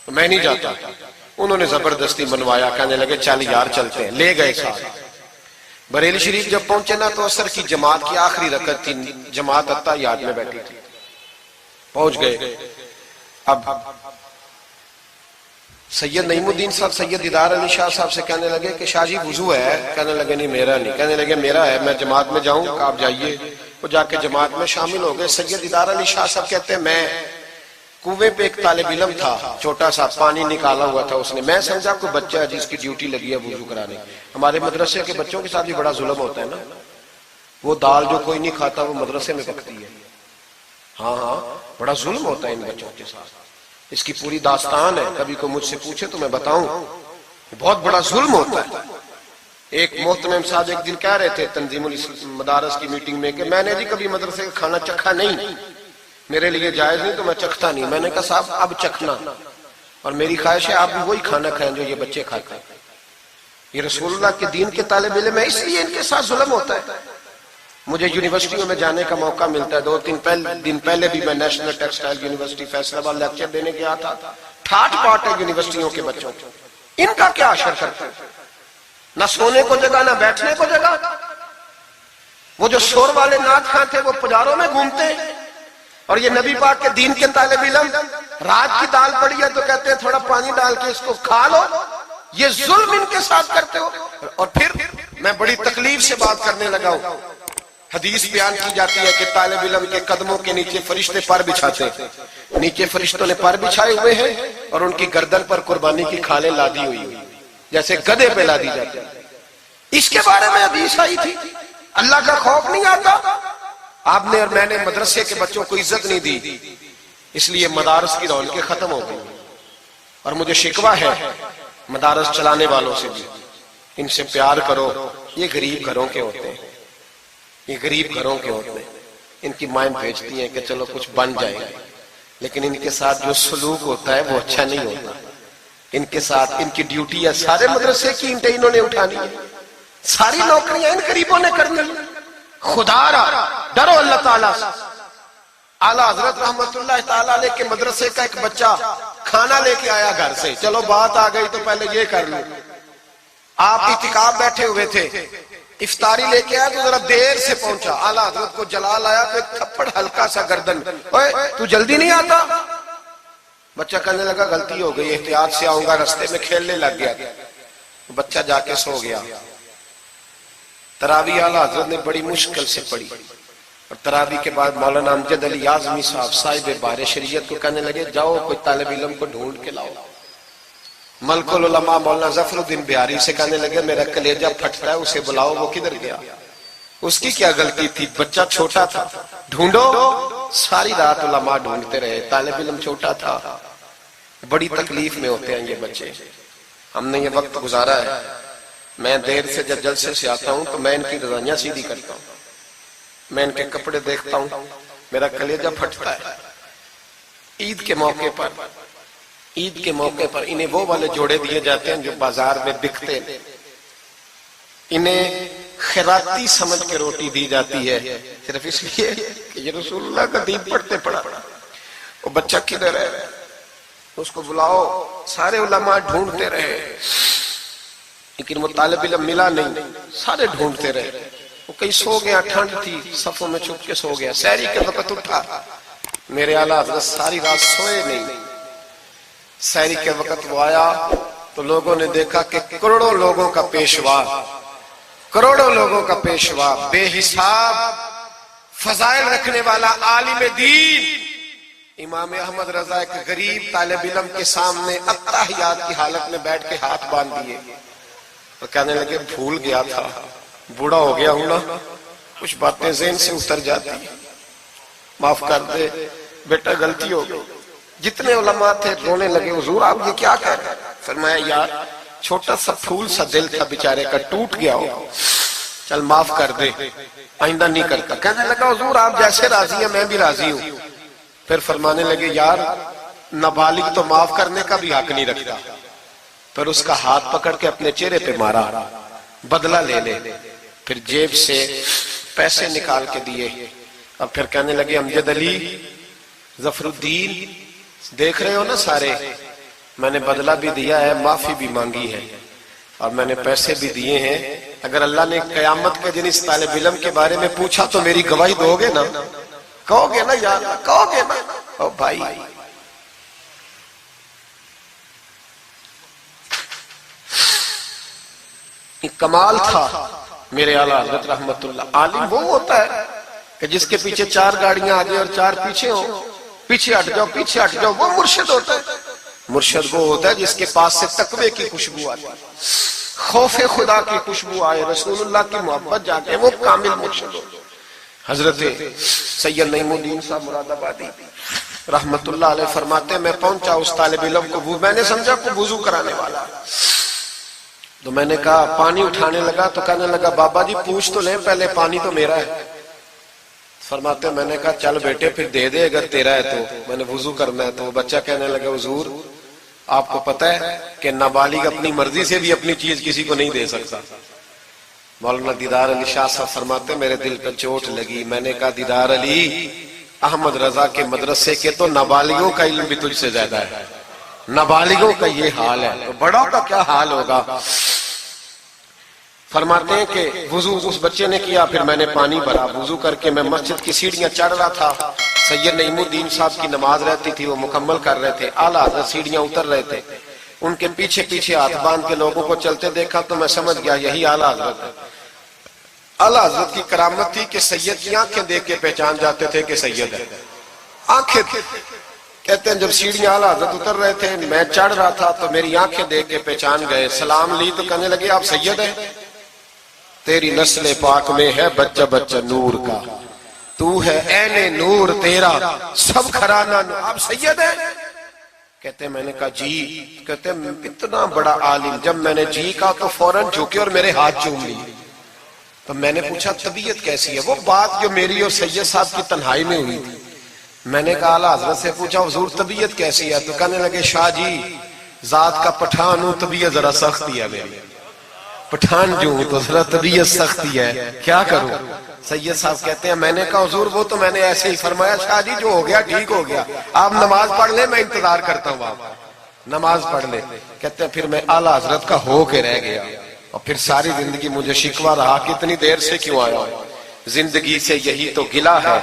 میں نہیں جاتا. انہوں نے زبردستی منوایا، کہنے لگے چل یار چلتے ہیں. لے گئے ساتھ. بریلی شریف جب پہنچے نا تو عصر کی جماعت کی آخری رکعت تھی، جماعت التحیات میں بیٹھی تھی. پہنچ گئے. اب سید نعیم الدین صاحب سید دیدار علی شاہ صاحب سے کہنے لگے کہ شاہ جی وضو ہے؟ کہنے لگے نہیں میرا نہیں. کہنے لگے میرا ہے، میں جماعت میں جاؤں؟ کہ آپ جائیے. وہ جا کے جماعت میں شامل ہو گئے. سید دیدار علی شاہ صاحب کہتے ہیں میں کنویں پہ ایک طالب علم تھا، چھوٹا سا پانی نکالا ہوا تھا اس نے، میں سمجھا کوئی بچہ ہے جس کی ڈیوٹی لگی ہے وضو کرانے. ہمارے مدرسے کے بچوں کے ساتھ بھی بڑا ظلم ہوتا ہے نا، وہ دال جو کوئی نہیں کھاتا وہ مدرسے میں پکتی ہے. ہاں بڑا ظلم ہوتا ہے ان بچوں کے ساتھ. اس کی پوری داستان ہے، کبھی کو مجھ سے پوچھے تو میں بتاؤں. بہت بڑا ظلم ہوتا ہے. ایک محترم صاحب ایک دن کہہ رہے تھے تنظیم المدارس کی میٹنگ میں کہ میں نے جی کبھی مدرسے کا کھانا چکھا نہیں، میرے لیے جائز نہیں تو میں چکھتا نہیں. میں نے کہا صاحب اب چکھنا، اور میری خواہش ہے آپ بھی وہی کھانا کھائیں جو یہ بچے کھاتے ہیں. یہ رسول اللہ کے دین کے طالب علم ہے، اس لیے ان کے ساتھ ظلم ہوتا ہے. مجھے یونیورسٹیوں میں جانے کا موقع ملتا ہے. 2-3 دن پہلے بھی میں نیشنل ٹیکسٹائل یونیورسٹی فیصل آباد لیکچر دینے گیا تھا. ٹھاٹ پاٹ ہے یونیورسٹیوں کے بچوں، ان کا کیا اشر کرتا ہے؟ نہ سونے کو جگہ نہ بیٹھنے کو جگہ. وہ جو شور والے نعت خواں تھے وہ پجاروں میں گھومتے ہیں، اور یہ نبی پاک کے دین کے طالب علم رات کی دال پڑی ہے تو کہتے ہیں تھوڑا پانی ڈال کے اس کو کھا لو. یہ ظلم ان کے ساتھ کرتے ہو. اور پھر میں بڑی تکلیف سے بات کرنے لگا ہوں. حدیث بیان کی جاتی ہے کہ طالب علم کے قدموں کے نیچے فرشتے پر بچھاتے ہیں. نیچے فرشتوں نے پر بچھائے ہوئے ہیں اور ان کی گردن پر قربانی کی کھالیں لادی ہوئی ہیں، جیسے گدھے پہ لادی جاتی ہے. اس کے بارے میں حدیث آئی تھی. اللہ کا خوف نہیں آتا. آپ نے اور میں نے مدرسے کے بچوں کو عزت نہیں دی، اس لیے مدارس کی رونقیں ختم ہو گئی. اور مجھے شکوہ ہے مدارس چلانے والوں سے بھی، ان سے پیار کرو. یہ غریب گھروں کے ہوتے ہیں، یہ غریب گھروں کے ہوتے ہیں. ان کی مائیں بھیجتی ہیں کہ چلو کچھ بن جائے گا، لیکن ان کے ساتھ جو سلوک ہوتا ہے وہ اچھا نہیں ہوتا. ان کے ساتھ ان کی ڈیوٹی ہے، سارے مدرسے کی اینٹیں انہوں نے اٹھانی ہے، ساری نوکریاں ان غریبوں نے کرنی. خدا را ڈرو اللہ تعالیٰ سے. اعلیٰ حضرت رحمت اللہ تعالیٰ علیہ کے مدرسے کا ایک بچہ کھانا لے کے آیا گھر سے. چلو بات آ گئی تو پہلے یہ کر لوں. آپ اعتکاف بیٹھے ہوئے تھے، افطاری لے کے آیا تو ذرا دیر سے پہنچا. اعلیٰ حضرت کو جلال آیا تو ایک تھپڑ ہلکا سا گردن، اوے تو جلدی نہیں آتا؟ بچہ کہنے لگا غلطی ہو گئی، احتیاط سے آؤں گا، رستے میں کھیلنے لگ گیا، بچہ جا کے سو گیا۔ تراویح اعلیٰ حضرت نے بڑی مشکل سے پڑھی، اور تراویح کے بعد مولانا امجد علی اعظمی صاحب صاحب بار شریعت کو کہنے لگے جاؤ کوئی طالب علم کو ڈھونڈ کے لاؤ۔ ملک العلماء مولانا ظفر الدین بہاری سے کہنے لگے میرا کلیجہ پھٹتا ہے، اسے بلاؤ، وہ کدھر گیا؟ اس کی کیا غلطی تھی؟ بچہ چھوٹا تھا، ڈھونڈو۔ ساری رات علماء ڈھونڈتے رہے، طالب علم چھوٹا تھا۔ بڑی تکلیف میں ہوتے ہیں یہ بچے۔ ہم نے یہ وقت گزارا ہے، میں دیر سے جب جلسے سے آتا ہوں تو میں ان کی رضائیاں سیدھی کرتا ہوں، میں ان کے کپڑے دیکھتا ہوں، میرا کلیجہ پھٹتا ہے۔ عید کے موقع پر انہیں وہ والے جوڑے دیے جاتے ہیں جو بازار میں بکتے ہیں، انہیں خیراتی سمجھ کے روٹی دی جاتی ہے، صرف اس لیے کہ یہ رسول اللہ کا دین پڑھتے پڑھا۔ وہ بچہ کدھر ہے؟ اس کو بلاؤ۔ سارے علماء ڈھونڈتے رہے لیکن وہ طالب علم ملا نہیں، سارے ڈھونڈتے رہے۔ وہ کہیں سو گیا، ٹھنڈ تھی، صفوں میں چھپ کے سو گیا۔ سحری کے وقت اٹھا، میرے اعلیٰ حضرت ساری رات سوئے نہیں۔ سحری کے وقت وہ آیا تو لوگوں نے دیکھا کہ کروڑوں لوگوں کا پیشوا، بے حساب فضائل رکھنے والا عالم دین امام احمد رضا ایک غریب طالب علم کے سامنے اتحیات کی حالت میں بیٹھ کے ہاتھ باندھ دیے، تو کہنے لگے بھول گیا تھا، بوڑھا ہو گیا ہوں نا، کچھ باتیں ذہن سے اتر جاتی، معاف کر دے بیٹا، غلطی ہو گئی۔ جتنے علماء تھے رونے لگے، حضور آپ یہ کیا کہہ رہے ہیں؟ فرمایا یار چھوٹا سا پھول سا دل تھا بیچارے کا، ٹوٹ گیا ہو، چل معاف کر دے، آئندہ نہیں کرتا۔ کہنے لگا حضور آپ جیسے راضی ہیں میں بھی راضی ہوں۔ پھر فرمانے لگے یار نابالغ تو معاف کرنے کا بھی حق نہیں رکھتا۔ پھر اس کا ہاتھ پکڑ کے اپنے چہرے پہ مارا، بدلہ لے لے۔ پھر جیب سے پیسے نکال کے دیے، اب پھر کہنے لگے امجد علی، ظفر الدین، دیکھ رہے ہو نا سارے، میں نے بدلہ بھی دیا ہے، معافی بھی مانگی ہے، اور میں نے پیسے بھی دیے ہیں۔ اگر اللہ نے قیامت کے دن اس طالب علم کے بارے میں پوچھا تو میری گواہی دو گے نا؟ کہو گے نا یار، کہو گے نا؟ او بھائی، کمال تھا میرے اعلیٰ حضرت رحمت اللہ۔ عالم وہ ہوتا ہے کہ جس کے پیچھے 4 گاڑیاں آگے اور 4 پیچھے ہوں، پیچھے ہٹ جاؤ پیچھے ہٹ جاؤ، وہ مرشد ہوتا ہے۔ مرشد وہ ہوتا ہے جس کے پاس سے تقوی کی خوشبو آتی، خوف خدا کی خوشبو آئے، رسول اللہ کی محبت جاگے، وہ کامل مرشد ہوتا ہے۔ حضرت سید نعیم الدین صاحب مراد آبادی رحمت اللہ علیہ فرماتے ہیں میں پہنچا اس طالب علم کو، میں نے سمجھا کو وضو کرانے والا، تو میں نے کہا پانی اٹھانے لگا تو کہنے لگا بابا جی پوچھ تو لیں پہلے، پانی تو میرا ہے۔ فرماتے ہیں میں نے کہا چل بیٹے پھر دے دے اگر تیرا ہے تو، میں نے وضو کرنا ہے۔ تو وہ بچہ کہنے لگا حضور آپ کو پتہ ہے کہ نابالغ اپنی مرضی سے بھی اپنی چیز کسی کو نہیں دے سکتا۔ مولانا دیدار علی شاہ صاحب فرماتے ہیں میرے دل پر چوٹ لگی، میں نے کہا دیدار علی، احمد رضا کے مدرسے کے تو نابالغوں کا علم بھی تجھ سے زیادہ ہے، نابالغوں کا یہ حال ہے تو بڑوں کا کیا حال ہوگا۔ فرماتے ہیں کہ وضو اس بچے نے کیا، پھر میں نے پانی بھرا، وضو کر کے میں مسجد کی سیڑھیاں چڑھ رہا تھا، سید نعیم الدین صاحب کی نماز رہتی تھی، وہ مکمل کر رہے تھے، اعلیٰ حضرت سیڑھیاں اتر رہے تھے، ان کے پیچھے پیچھے ہاتھ باندھ کے لوگوں کو چلتے دیکھا تو میں سمجھ گیا یہی اعلیٰ حضرت ہے۔ اعلیٰ حضرت کی کرامت تھی کہ سید کی آنکھیں دیکھ کے پہچان جاتے تھے کہ سید ہے، آنکھیں کہتے ہیں جب سیڑھیاں اعلیٰ حضرت اتر رہے تھے میں چڑھ رہا تھا تو میری آنکھیں دیکھ کے پہچان گئے، سلام لی تو کہنے لگے آپ سید ہیں، تیری نسل پاک میں ہے بچہ بچہ نور کا، تو ہے عین نور تیرا سب گھرانہ نور، آپ سید ہیں؟ کہتے ہیں میں نے کہا جی، کہتے ہیں اتنا بڑا عالم، جب میں نے جی کہا تو فوراً جھکے اور میرے ہاتھ چوم لی۔ تو میں نے پوچھا طبیعت کیسی ہے؟ وہ بات جو میری اور سید صاحب کی تنہائی میں ہوئی تھی، میں نے کہا اعلیٰ حضرت سے پوچھا حضور طبیعت کیسی ہے؟ تو کہنے لگے شاہ جی ذات کا پٹھان ہوں، طبیعت ذرا سختی ہے میری، پٹھان جو ہوں تو ذرا طبیعت سختی ہے، کیا کروں؟ سید صاحب کہتے ہیں میں نے کہا حضور وہ تو میں نے ایسے ہی فرمایا، شاہ جی جو ہو گیا ٹھیک ہو گیا، آپ نماز پڑھ لیں میں انتظار کرتا ہوں، آپ نماز پڑھ لیں۔ کہتے ہیں پھر میں اعلیٰ حضرت کا ہو کے رہ گیا، اور پھر ساری زندگی مجھے شکوہ رہا کہ اتنی دیر سے کیوں آیا ہوں، زندگی سے یہی تو گلہ ہے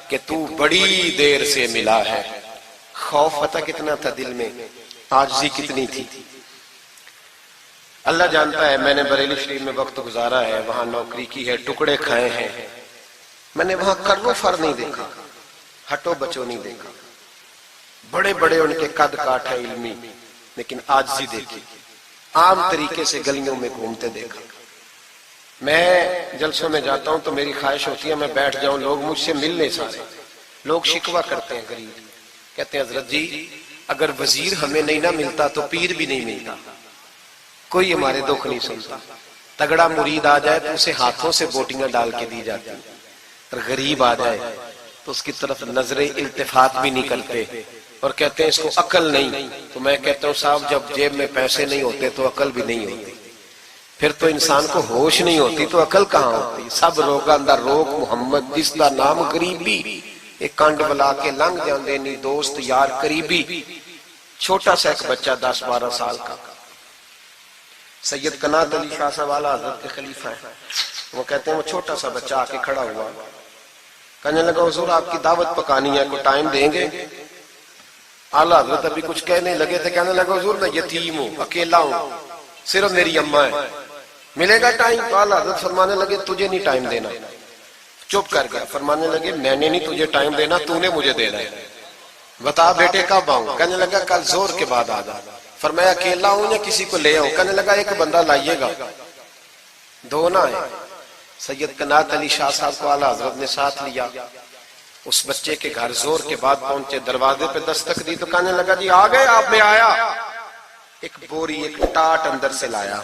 کہ تو بڑی دیر سے ملا ہے، خوف پتہ کتنا تھا دل میں، عاجزی کتنی تھی. اللہ جانتا ہے میں نے بریلی شریف میں وقت گزارا ہے، وہاں نوکری کی ہے، ٹکڑے کھائے ہیں، میں نے وہاں کرو فر نہیں دیکھا، ہٹو بچو نہیں دیکھا. بڑے بڑے ان کے قد کاٹ ہے علمی، لیکن عاجزی دیکھی. عام طریقے سے گلیوں میں گھومتے دیکھا. میں جلسوں میں جاتا ہوں تو میری خواہش ہوتی ہے میں بیٹھ جاؤں، لوگ مجھ سے مل لیں. سارے لوگ شکوہ کرتے ہیں، غریب کہتے ہیں حضرت جی اگر وزیر ہمیں نہیں نہ ملتا تو پیر بھی نہیں ملتا، کوئی ہمارے دکھ نہیں سنتا. تگڑا مرید آ جائے تو اسے ہاتھوں سے بوٹیاں ڈال کے دی جاتی، اور غریب آ جائے تو اس کی طرف نظر التفات بھی نہیں کرتے، اور کہتے ہیں اس کو عقل نہیں. تو میں کہتا ہوں صاحب جب جیب میں پیسے نہیں ہوتے تو عقل بھی نہیں ہوتی، پھر تو انسان کو ہوش نہیں ہوتی تو عقل کہاں ہوتی. سب روگاں دا روگ محمد جس دا نام غریبی، ایک کانڈ بلا کے لنگ جاندے نہیں دوست یار قریبی. چھوٹا سا ایک بچہ 10-12 سال کا، سید قنات علی شاہ صاحب والا حضرت کے خلیفہ ہیں، وہ کہتے ہیں وہ چھوٹا سا بچہ آ کے کھڑا ہوا، کہنے لگا حضور آپ کی دعوت پکانی ہے، کوئی ٹائم دیں گے؟ اعلیٰ حضرت ابھی کچھ کہنے لگے تھے، کہنے لگا حضور میں یتیم ہوں، اکیلا ہوں، صرف میری اماں ہے، ملے گا ٹائم؟ تو اعلیٰ حضرت فرمانے لگے تجھے نہیں ٹائم دینا. چپ کر گیا. فرمانے لگے میں نے نہیں تجھے ٹائم دینا، تو نے مجھے دینا ہے، بتا بیٹے کب آؤں؟ کہنے لگا کل زور کے بعد آ جا. فرمایا اکیلا ہوں یا کسی کو لے آؤں؟ کہنے لگا ایک بندہ لائیے گا، دو نہ ہے. سید قنات علی شاہ صاحب کو اعلیٰ حضرت نے ساتھ لیا، اس بچے کے گھر زور کے بعد پہنچے، دروازے پہ دستک دی تو کہنے لگا جی آ گئے آپ؟ میں آیا. ایک بوری ایک ٹاٹ اندر سے لایا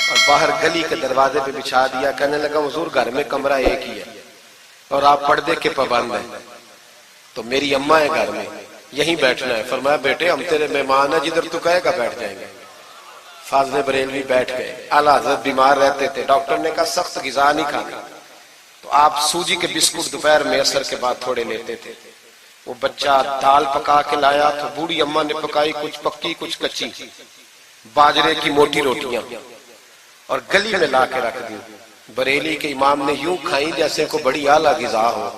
اور باہر گلی کے دروازے پہ بچھا دیا. کہنے لگا حضور گھر میں کمرہ ایک ہی ہے اور آپ پردے کے پابند ہیں، تو میری اماں ہے گھر میں، یہیں بیٹھنا ہے. فرمایا بیٹے ہم تیرے مہمان ہیں، جدھر تو کہے گا بیٹھ جائیں گے. فاضل بریلوی بیٹھ گئے. اعلیٰ حضرت بیمار رہتے تھے، ڈاکٹر نے کہا سخت غذا نہیں کھانا، تو آپ سوجی کے بسکٹ دوپہر میں عصر کے بعد تھوڑے لیتے تھے. وہ بچہ دال پکا کے لایا تو بوڑھی اماں نے پکائی، کچھ پکی کچھ کچی، باجرے کی موٹی روٹیاں، اور گلی میں لا کے رکھ دی. بریلی کے امام نے یوں کھائیں جیسے کو بڑی اعلیٰ غذا ہو.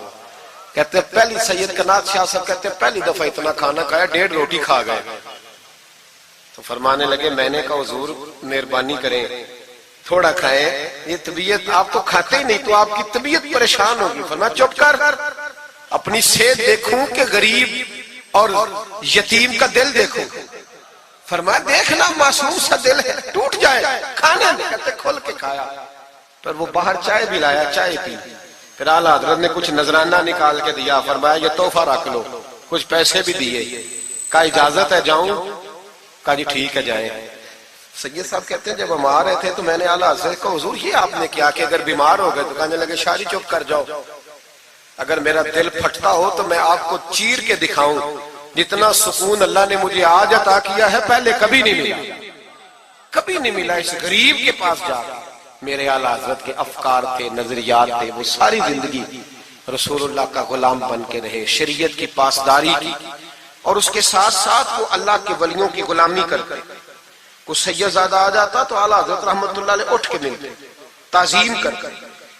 کہتے پہلی سید قنات شاہ صاحب کہتے پہلی دفعہ اتنا کھانا کھایا، 1.5 روٹی کھا گئے. تو فرمانے لگے میں نے کہا حضور مہربانی کریں تھوڑا کھائیں، یہ طبیعت آپ تو کھاتے ہی نہیں تو آپ کی طبیعت پریشان ہوگی. فرمایا چپ کر، اپنی صحت دیکھوں کہ غریب اور یتیم کا دل دیکھوں. فرمایا دیکھنا معصوم سا دل ہے، ٹوٹ جائے کھانے میں. کہتے کھول کے کھایا، پر وہ باہر چائے بھی لایا، چائے پی. پھر اعلیٰ حضرت نے کچھ نذرانہ نکال کے دیا. فرمایا یہ تحفہ رکھ لو، کچھ پیسے بھی دیے. کہا اجازت ہے جاؤں؟ کہا جی ٹھیک ہے جائیں. سید صاحب کہتے ہیں جب ہم آ رہے تھے تو میں نے اعلیٰ حضرت کو حضور یہ آپ نے کیا کہ اگر بیمار ہو گئے؟ تو کہنے لگے شاعری چپ کر جاؤ، اگر میرا دل پھٹتا ہو تو میں آپ کو چیر کے دکھاؤں جتنا سکون اللہ نے مجھے آج عطا کیا ہے پہلے کبھی نہیں ملا، کبھی نہیں ملا. اس غریب کے پاس جا میرے اعلیٰ حضرت کے افکار تھے، نظریات تھے. وہ ساری زندگی رسول اللہ کا غلام بن کے رہے، شریعت کی پاسداری کی، اور اس کے ساتھ ساتھ وہ اللہ کے ولیوں کی غلامی کرتے. کوئی سید زادہ آ جاتا تو اعلیٰ حضرت رحمت اللہ علیہ اٹھ کے ملتے، تعظیم کرتے.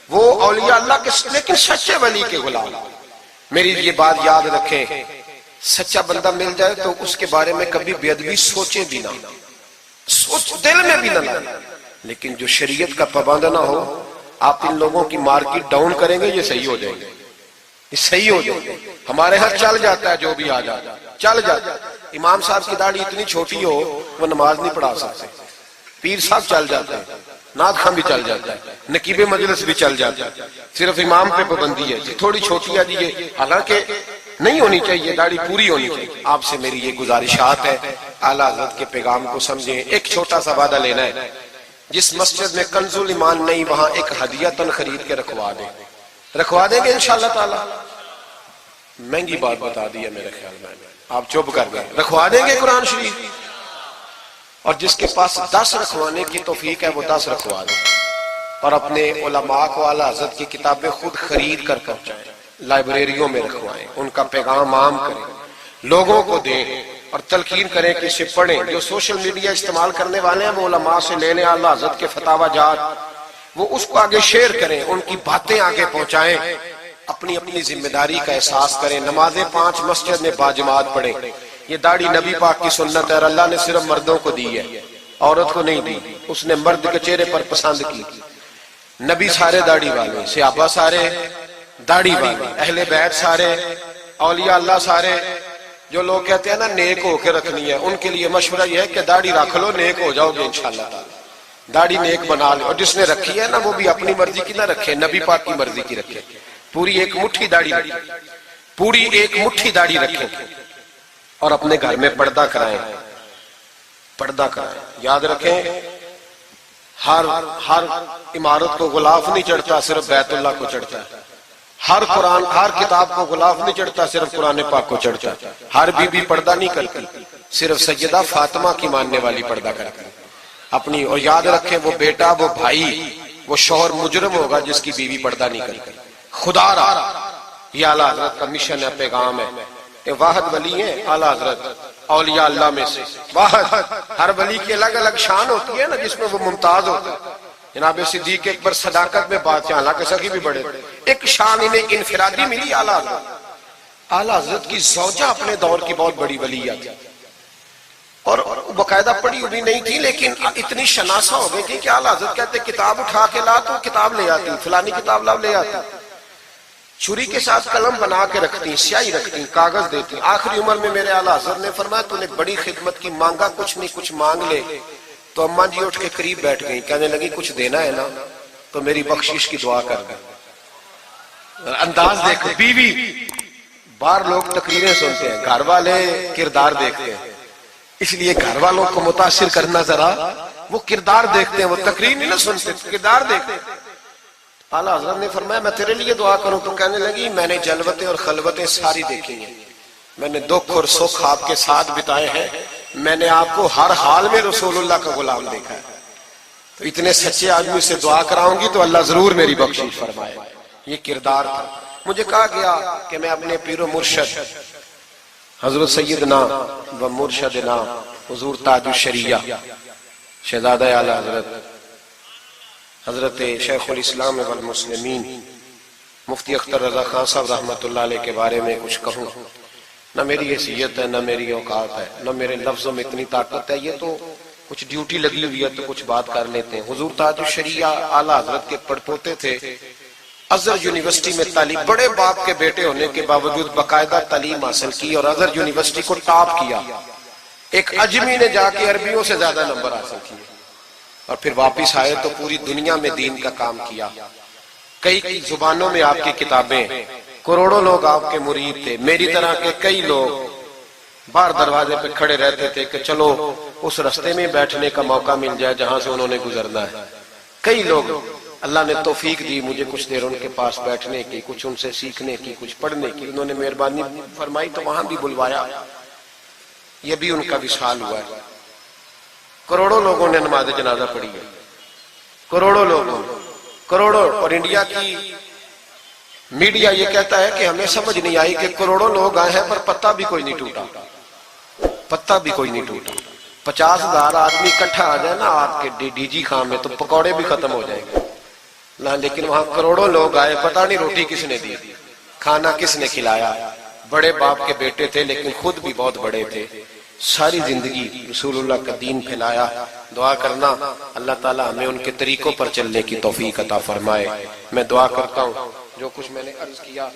وہ اولیاء اللہ کے لیکن سچے ولی کے غلام. میری یہ بات یاد رکھیں، سچا بندہ مل جائے تو اس کے بارے میں کبھی بے ادبی سوچیں بھی نہ، سوچ دل میں بھی نہ لائیں. لیکن جو شریعت کا پابند نہ ہو، آپ ان لوگوں کی مارکیٹ ڈاؤن کریں گے، یہ صحیح ہو جائے گا، یہ صحیح ہو جائے گا. ہمارے ہاں چل جاتا ہے جو بھی آ جاتا ہے، چل جاتا ہے. امام صاحب کی داڑھی اتنی چھوٹی ہو وہ نماز نہیں پڑھا سکتے، پیر صاحب چل جاتے ہیں، نعت خواں بھی چل جاتا ہے، نقیب مجلس بھی چل جاتا ہے. صرف امام پہ پابندی ہے تھوڑی چھوٹی ہے جی، یہ حالانکہ نہیں ہونی چاہیے، داڑھی پوری ہونی چاہیے. آپ سے میری یہ گزارشات ہے، اعلیٰ حضرت کے پیغام کو سمجھیں. ایک چھوٹا سا وعدہ لینا ہے، جس مسجد میں کنز الایمان نہیں وہاں ایک ہدیہ خرید کے رکھوا دیں گے انشاءاللہ تعالی. مہنگی بات بتا دی ہے میرے خیال میں، آپ چپ کر گئے. رکھوا دیں گے قرآن شریف، اور جس کے پاس 10 رکھوانے کی توفیق ہے وہ 10 رکھوا دیں، اور اپنے علماء کو اعلیٰ حضرت کی کتابیں خود خرید کر پہنچائیں، لائبریریوں میں رکھوائیں، ان کا پیغام عام کریں، لوگوں کو دیں اور تلقین کریں کہ اسے پڑھیں. جو سوشل میڈیا استعمال کرنے والے ہیں وہ علماء سے لے لیں اعلیٰ حضرت کے فتاوی جات، وہ اس کو آگے شیئر کریں، ان کی باتیں آگے پہنچائیں. اپنی اپنی ذمہ داری کا احساس کریں، نمازیں 5 مسجد میں باجماعت پڑھیں۔ یہ داڑھی نبی پاک کی سنت ہے اور اللہ نے صرف مردوں کو دی ہے، عورت کو نہیں دی۔ اس نے مرد کے چہرے پر پسند کی۔ نبی سارے داڑھی والے، صحابہ سارے داڑھی والے، اہل بیت سارے، اولیاء اللہ سارے۔ جو لوگ کہتے ہیں نا نیک ہو کے رکھنی ہے، ان کے لیے مشورہ یہ ہے کہ داڑھی رکھ لو، نیک ہو جاؤ گے انشاءاللہ تعالی۔ داڑھی نیک بنا لو، اور جس نے رکھی ہے نا وہ بھی اپنی مرضی کی نہ رکھے، نبی پاک کی مرضی کی رکھے۔ پوری ایک مٹھی داڑھی رکھے، پوری ایک مٹھی داڑھی رکھیں، اور اپنے گھر میں پردہ کرائیں، پردہ کرائیں۔ یاد رکھیں ہر عمارت کو غلاف نہیں چڑھتا، صرف بیت اللہ کو چڑھتا ہے۔ ہر کتاب کو غلاف نہیں چڑھتا، صرف قرآن پاک کو چڑھتا ہے۔ ہر بی بی پردہ نہیں کرتی، صرف سیدہ فاطمہ کی ماننے والی پردہ کرتی اپنی۔ اور یاد رکھیں وہ بیٹا، وہ بھائی، وہ شوہر مجرم ہوگا جس کی بیوی پردہ نہیں کرتی۔ خدا را یہ اعلیٰ حضرت کا مشن ہے، پیغام ہے۔ یہ واحد ولی ہیں اعلیٰ حضرت اولیاء اللہ میں سے، واحد۔ ہر ولی کی الگ الگ شان ہوتی ہے نا، جس میں وہ ممتاز ہوتا ہے۔ جناب صدیق اکبر صداقت میں بات، حالانکہ سخی بھی بڑے تھے، ایک شان انہیں انفرادی ملی اعلیٰ حضرت۔ اعلیٰ حضرت کی زوجہ اپنے دور کی بہت بڑی ولیہ تھی، اور باقاعدہ پڑھی ہوئی نہیں تھی، لیکن اتنی شناسہ ہو گئی تھی کہ اعلیٰ حضرت کہتے کتاب اٹھا کے لا تو کتاب لے آتی، فلانی کتاب لاؤ لے آتی۔ چھری کے ساتھ قلم بنا کے رکھتی، سیاہی رکھتی، کاغذ دیتی۔ آخری عمر میں میرے اعلیٰ حضرت نے فرمایا تو نے بڑی خدمت کی، مانگا کچھ نہیں، کچھ مانگ لے۔ تو اماں جی اٹھ کے قریب بیٹھ گئی، کہنے لگی کچھ دینا ہے نا تو میری بخشش کی دعا کر دے۔ انداز دیکھو، بیوی، باہر لوگ تقریریں سنتے ہیں، گھر والے کردار دیکھتے ہیں، اس لیے گھر والوں کو متاثر کرنا ذرا، وہ کردار دیکھتے ہیں، وہ تقریر نہیں نہ سنتے، کردار دیکھتے ہیں۔ اعلیٰ حضرت نے فرمایا میں تیرے لیے دعا کروں؟ تو کہنے لگی میں نے جلوتیں اور خلوتیں ساری دیکھی ہیں، میں نے دکھ اور سکھ آپ کے ساتھ بتائے ہیں، میں نے آپ کو ہر حال میں رسول اللہ کا غلام دیکھا ہے، تو اتنے سچے آدمی سے دعا کراؤں گی تو اللہ ضرور میری بخشش فرمائے۔ یہ کردار تھا۔ مجھے کہا گیا کہ میں اپنے پیر و مرشد حضرت سیدنا و مرشدنا حضور تاج الشریعہ شہزادہ اعلیٰ حضرت شیخ الاسلام والمسلمین مفتی اختر رضا خان صاحب رحمۃ اللہ علیہ کے بارے میں کچھ کہوں۔ نہ میری حیثیت ہے، نہ میری اوقات ہے، نہ میرے لفظوں میں اتنی طاقت ہے، یہ تو کچھ ڈیوٹی لگی ہوئی ہے تو کچھ بات کر لیتے ہیں۔ حضور تاج الشریعہ اعلیٰ حضرت کے پڑپوتے تھے، ازہر یونیورسٹی میں تعلیم، بڑے باپ کے بیٹے ہونے کے باوجود باقاعدہ تعلیم حاصل کی اور ازہر یونیورسٹی کو ٹاپ کیا۔ ایک اجمی نے جا کے عربیوں سے زیادہ نمبر حاصل کیے، اور پھر واپس آئے تو پوری دنیا میں دین کا کام کیا۔ کئی زبانوں میں آپ کی کتابیں، کروڑوں لوگ آپ کے مرید تھے۔ میری طرح کے کئی لوگ باہر دروازے پہ کھڑے رہتے تھے کہ چلو اس رستے میں بیٹھنے کا موقع مل جائے جہاں سے انہوں نے گزرنا ہے۔ کئی لوگ اللہ نے توفیق دی مجھے کچھ دیر ان کے پاس بیٹھنے کی، کچھ ان سے سیکھنے کی، کچھ پڑھنے کی، انہوں نے مہربانی فرمائی تو وہاں بھی بلوایا۔ یہ بھی ان کا وصال ہوا ہے۔ کروڑوں لوگوں نے نماز جنازہ پڑھی ہے، کروڑوں لوگوں، کروڑوں۔ اور انڈیا کی میڈیا یہ کہتا ہے کہ ہمیں سمجھ نہیں آئی کہ کروڑوں لوگ آئے ہیں پر پتہ بھی کوئی نہیں ٹوٹا، پتہ بھی کوئی نہیں ٹوٹا۔ 50,000 آدمی اکٹھا آ جائے نا آپ کے ڈی جی خان میں تو پکوڑے بھی ختم ہو جائیں گے، لیکن وہاں کروڑوں لوگ آئے، پتہ نہیں روٹی کس نے دی، کھانا کس نے کھلایا۔ بڑے باپ کے بیٹے تھے لیکن خود بھی بہت بڑے تھے، ساری زندگی رسول اللہ کا دین پھیلایا۔ دعا کرنا اللہ تعالیٰ ہمیں ان کے طریقوں پر چلنے کی توفیق عطا فرمائے۔ میں دعا کرتا ہوں جو کچھ میں نے عرض کیا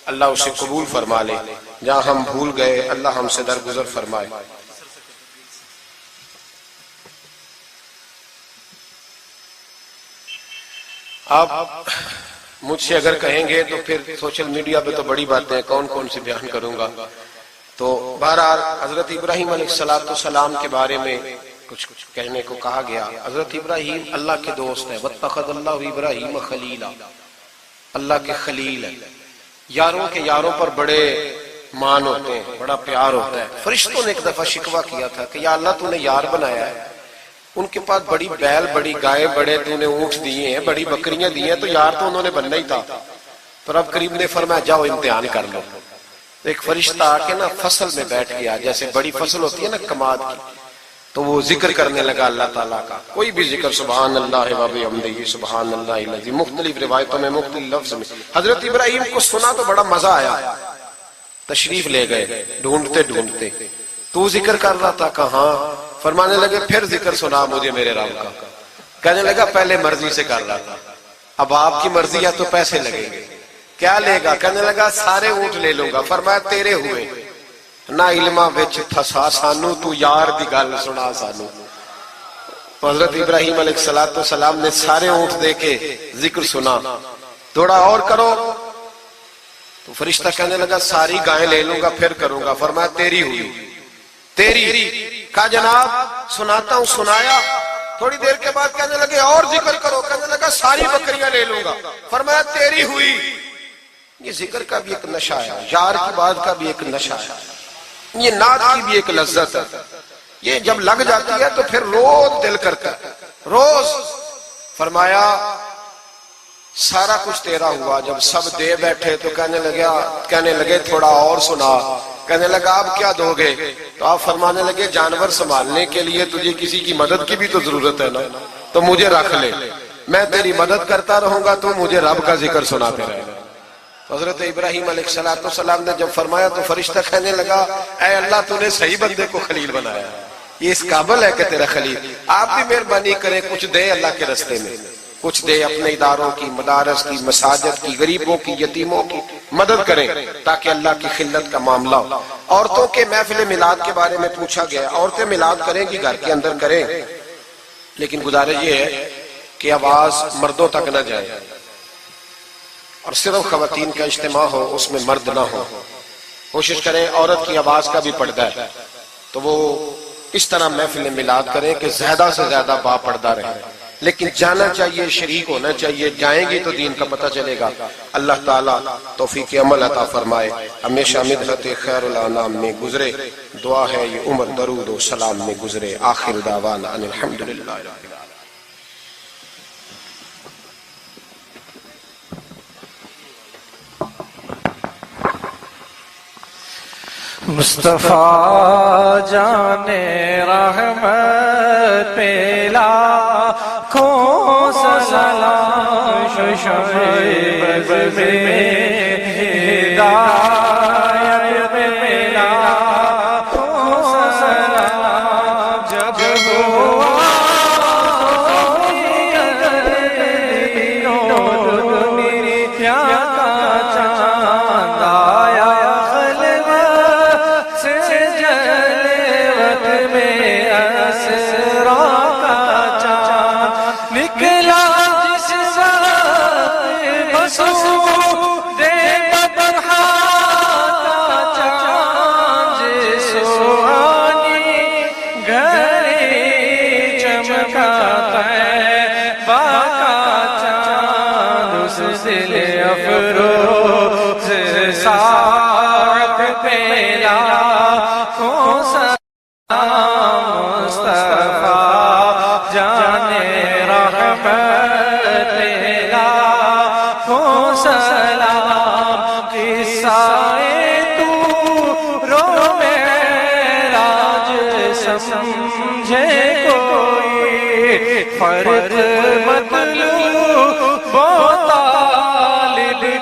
اللہ اسے قبول فرما لے، جہاں ہم بھول گئے اللہ ہم سے درگزر فرمائے۔ آپ مجھ سے اگر کہیں گے تو پھر سوشل میڈیا پہ تو بڑی باتیں کون کون سی بیان کروں گا، تو بہرحال حضرت ابراہیم علیہ السلام کے بارے میں کچھ کہنے کو کہا گیا۔ حضرت ابراہیم اللہ کے دوست ہے، واتخذ اللہ ابراہیم خلیلا، اللہ کے خلیل ہے۔ یاروں کے یاروں پر بڑے مان ہوتے ہیں، بڑا پیار ہوتا ہے۔ فرشتوں نے ایک دفعہ شکوہ کیا تھا کہ یا اللہ تو نے یار بنایا ہے، ان کے پاس بڑی بیل، بڑی گائے، بڑے تو نے اونٹ دیے ہیں، بڑی بکریاں دی ہیں، تو یار تو انہوں نے بننا ہی تھا۔ پر اب کریم نے فرمایا جاؤ امتحان کر لو۔ ایک فرشتہ آ کے نا فصل میں بیٹھ گیا، جیسے بڑی فصل ہوتی ہے نا کماد کی، تو وہ ذکر کرنے لگا اللہ تعالیٰ کا، کوئی بھی ذکر، سبحان اللہ و بحمدہ، سبحان اللہ العظیم، مختلف روایتوں میں مختلف لفظ میں۔ حضرت ابراہیم کو سنا تو بڑا مزہ آیا، تشریف لے گئے ڈھونڈتے ڈھونڈتے، تو ذکر کر رہا تھا، کہاں؟ فرمانے لگے پھر ذکر سنا مجھے میرے رب کا۔ کہنے لگا پہلے مرضی سے کر رہا تھا، اب آپ کی مرضی ہے تو پیسے لگیں گے۔ کیا لے گا؟ کہنے لگا سارے اونٹ لے لوں گا۔ فرمایا تیرے ہوئے نہ علماں وچ تھسا سانو، تو یار دی گل سنا سانو۔ حضرت ابراہیم علیہ السلام نے سارے اونٹ دے کے ذکر سنا، تھوڑا اور کرو، تو فرشتہ کہنے لگا ساری گائیں لے لوں گا پھر کروں گا۔ فرمایا تیری ہوئی، تیری۔ کہا جناب سناتا ہوں، سنایا۔ تھوڑی دیر کے بعد کہنے لگے اور ذکر کرو، کہنے لگا ساری بکریاں لے لوں گا۔ فرمایا تیری ہوئی۔ یہ ذکر کا بھی ایک نشہ ہے، یار کی بات کا بھی ایک نشہ ہے، یہ نعت کی بھی ایک لذت ہے۔ یہ جب لگ جاتی ہے تو پھر روز دل کرتا ہے، روز۔ فرمایا سارا کچھ تیرا ہوا، جب سب دے بیٹھے تو کہنے لگے تھوڑا اور سنا۔ کہنے لگا آپ کیا دو گے؟ تو آپ فرمانے لگے جانور سنبھالنے کے لیے تجھے کسی کی مدد کی بھی تو ضرورت ہے نا، تو مجھے رکھ لے، میں تیری مدد کرتا رہوں گا تو مجھے رب کا ذکر سناتے رہے۔ حضرت ابراہیم علیہ السلام نے جب فرمایا تو فرشتہ کہنے لگا اے اللہ تو نے صحیح بندے کو خلیل بنایا، یہ اس قابل ہے کہ تیرا خلیل۔ آپ بھی مہربانی کریں کچھ دے اللہ کے رستے میں، کچھ دے اپنے اداروں کی، مدارس کی، مساجد کی، غریبوں کی، یتیموں کی مدد کریں تاکہ اللہ کی خلت کا معاملہ ہو۔ عورتوں کے محفل میلاد کے بارے میں پوچھا گیا، عورتیں میلاد کریں گی گھر کے اندر کریں، لیکن گزارش یہ ہے کہ آواز مردوں تک نہ جائے، اور صرف خواتین کا اجتماع ہو، اس میں مرد نہ ہو۔ کوشش کریں عورت کی آواز کا بھی پردہ ہے تو وہ اس طرح محفل میلاد کریں کہ زیادہ سے زیادہ با پردہ رہے، لیکن جانا چاہیے، شریک ہونا چاہیے، جائیں گی تو دین کا پتہ چلے گا۔ اللہ تعالیٰ توفیق عمل عطا فرمائے، ہمیشہ مدحت خیر الانام میں گزرے، دعا ہے یہ عمر درود و سلام میں گزرے۔ آخر دعوانا ان الحمدللہ رب العالمین۔ مصطفیٰ جان رحمت پہ لاکھوں سلام، شعیب میں ہدایت پہ لاکھوں سلام، جب ہوا دنیا کا چاند آیا افروز ساعت پہ لاکھوں سلام، مصطفیٰ جان رحمت پہ لاکھوں سلام، قصہ رو معراج سمجھے کوئی، فرق مطلوب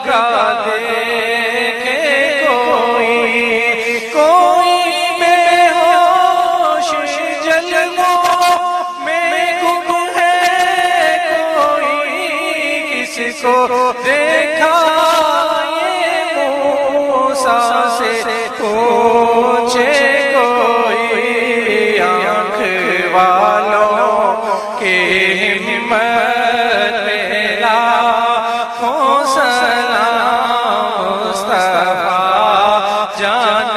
کا دیکھے کوئی بے ہوش جلووں میں گم ہے، کوئی کسی کو دیکھا یہ موسیٰ سے پوچھے کوئی، آنکھ والوں کے ہمت پہ لاکھوں جان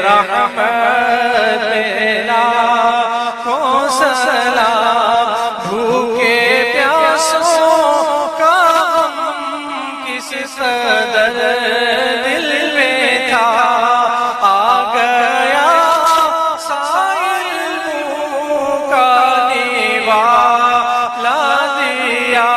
رحمت پہ لاکھوں سلام، بھوکے پیاسوں کا غم کس قدر دل میں تھا، آ گیا سائل کا نیوالا دیا،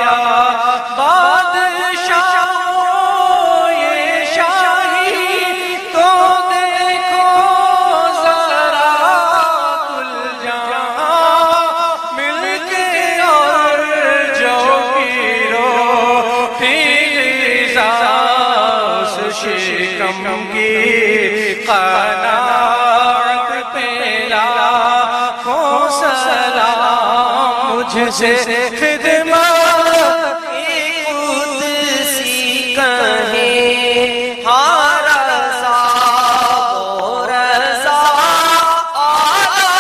کی قناعت پہ لاکھوں سلام، مجھ سے خدمت قدسی کہیں ہاں رضا و رضا اعلیٰ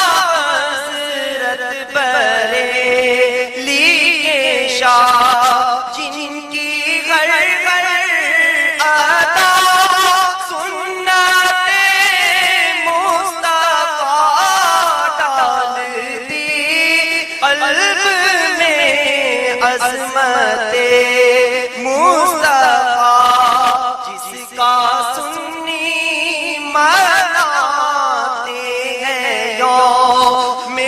حضرت بریلی کے شاہ، جن کی غر غر ادا سنت مصطفیٰ ڈالتی قلب میں عظمت مصطفیٰ، جس کا سنی مناتے ہیں یوم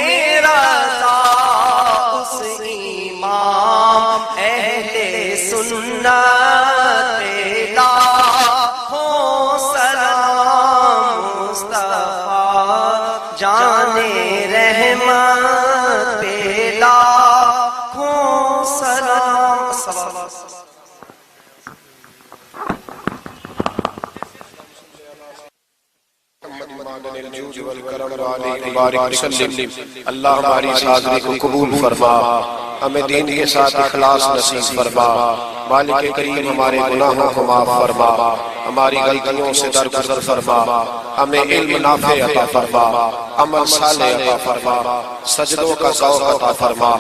رضا، اس امام اہل سنت پہ لاکھوں سلام، مصطفیٰ جان رحمت پہ لاکھوں سلام۔ اللہ ہماری اس حاضری کو قبول فرما، ہمیں دین کے ساتھ اخلاص نصیب فرما، مالک کریم ہمارے گناہوں کو معاف فرما، ہماری غلطیوں سے درگزر فرما، ہمیں علم نافع عطا فرما، عمل صالح عطا فرما، سجدوں کا ذوق عطا فرما،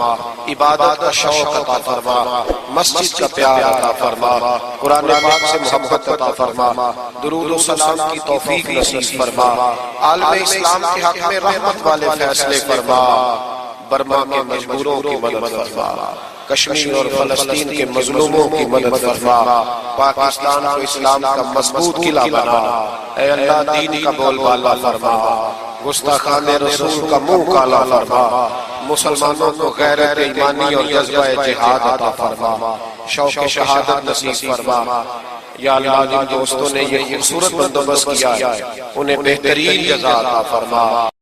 عبادت کا شوق عطا فرما، مسجد کا پیار عطا فرما، قرآن پاک سے محبت عطا فرما، درود و سلام کی توفیق نصیب فرما، عالم اسلام کے حق میں رحمت والے فیصلے فرما، برما کے مجبوروں کی مدد فرما، کشمیر اور فلسطین کے مظلوموں کی مدد فرما، پاکستان کو اسلام کا مضبوط قلعہ بنا، اے اللہ دین کا بول بالا فرما، گستاخان رسول کا منہ کالا فرما، مسلمانوں کو غیرت ایمانی اور جذبہ جہاد عطا فرما، شوق شہادت نصیب فرما۔ یا اللہ جن دوستوں نے یہ خوبصورت بندوبست کیا ہے انہیں بہترین جزا عطا فرما۔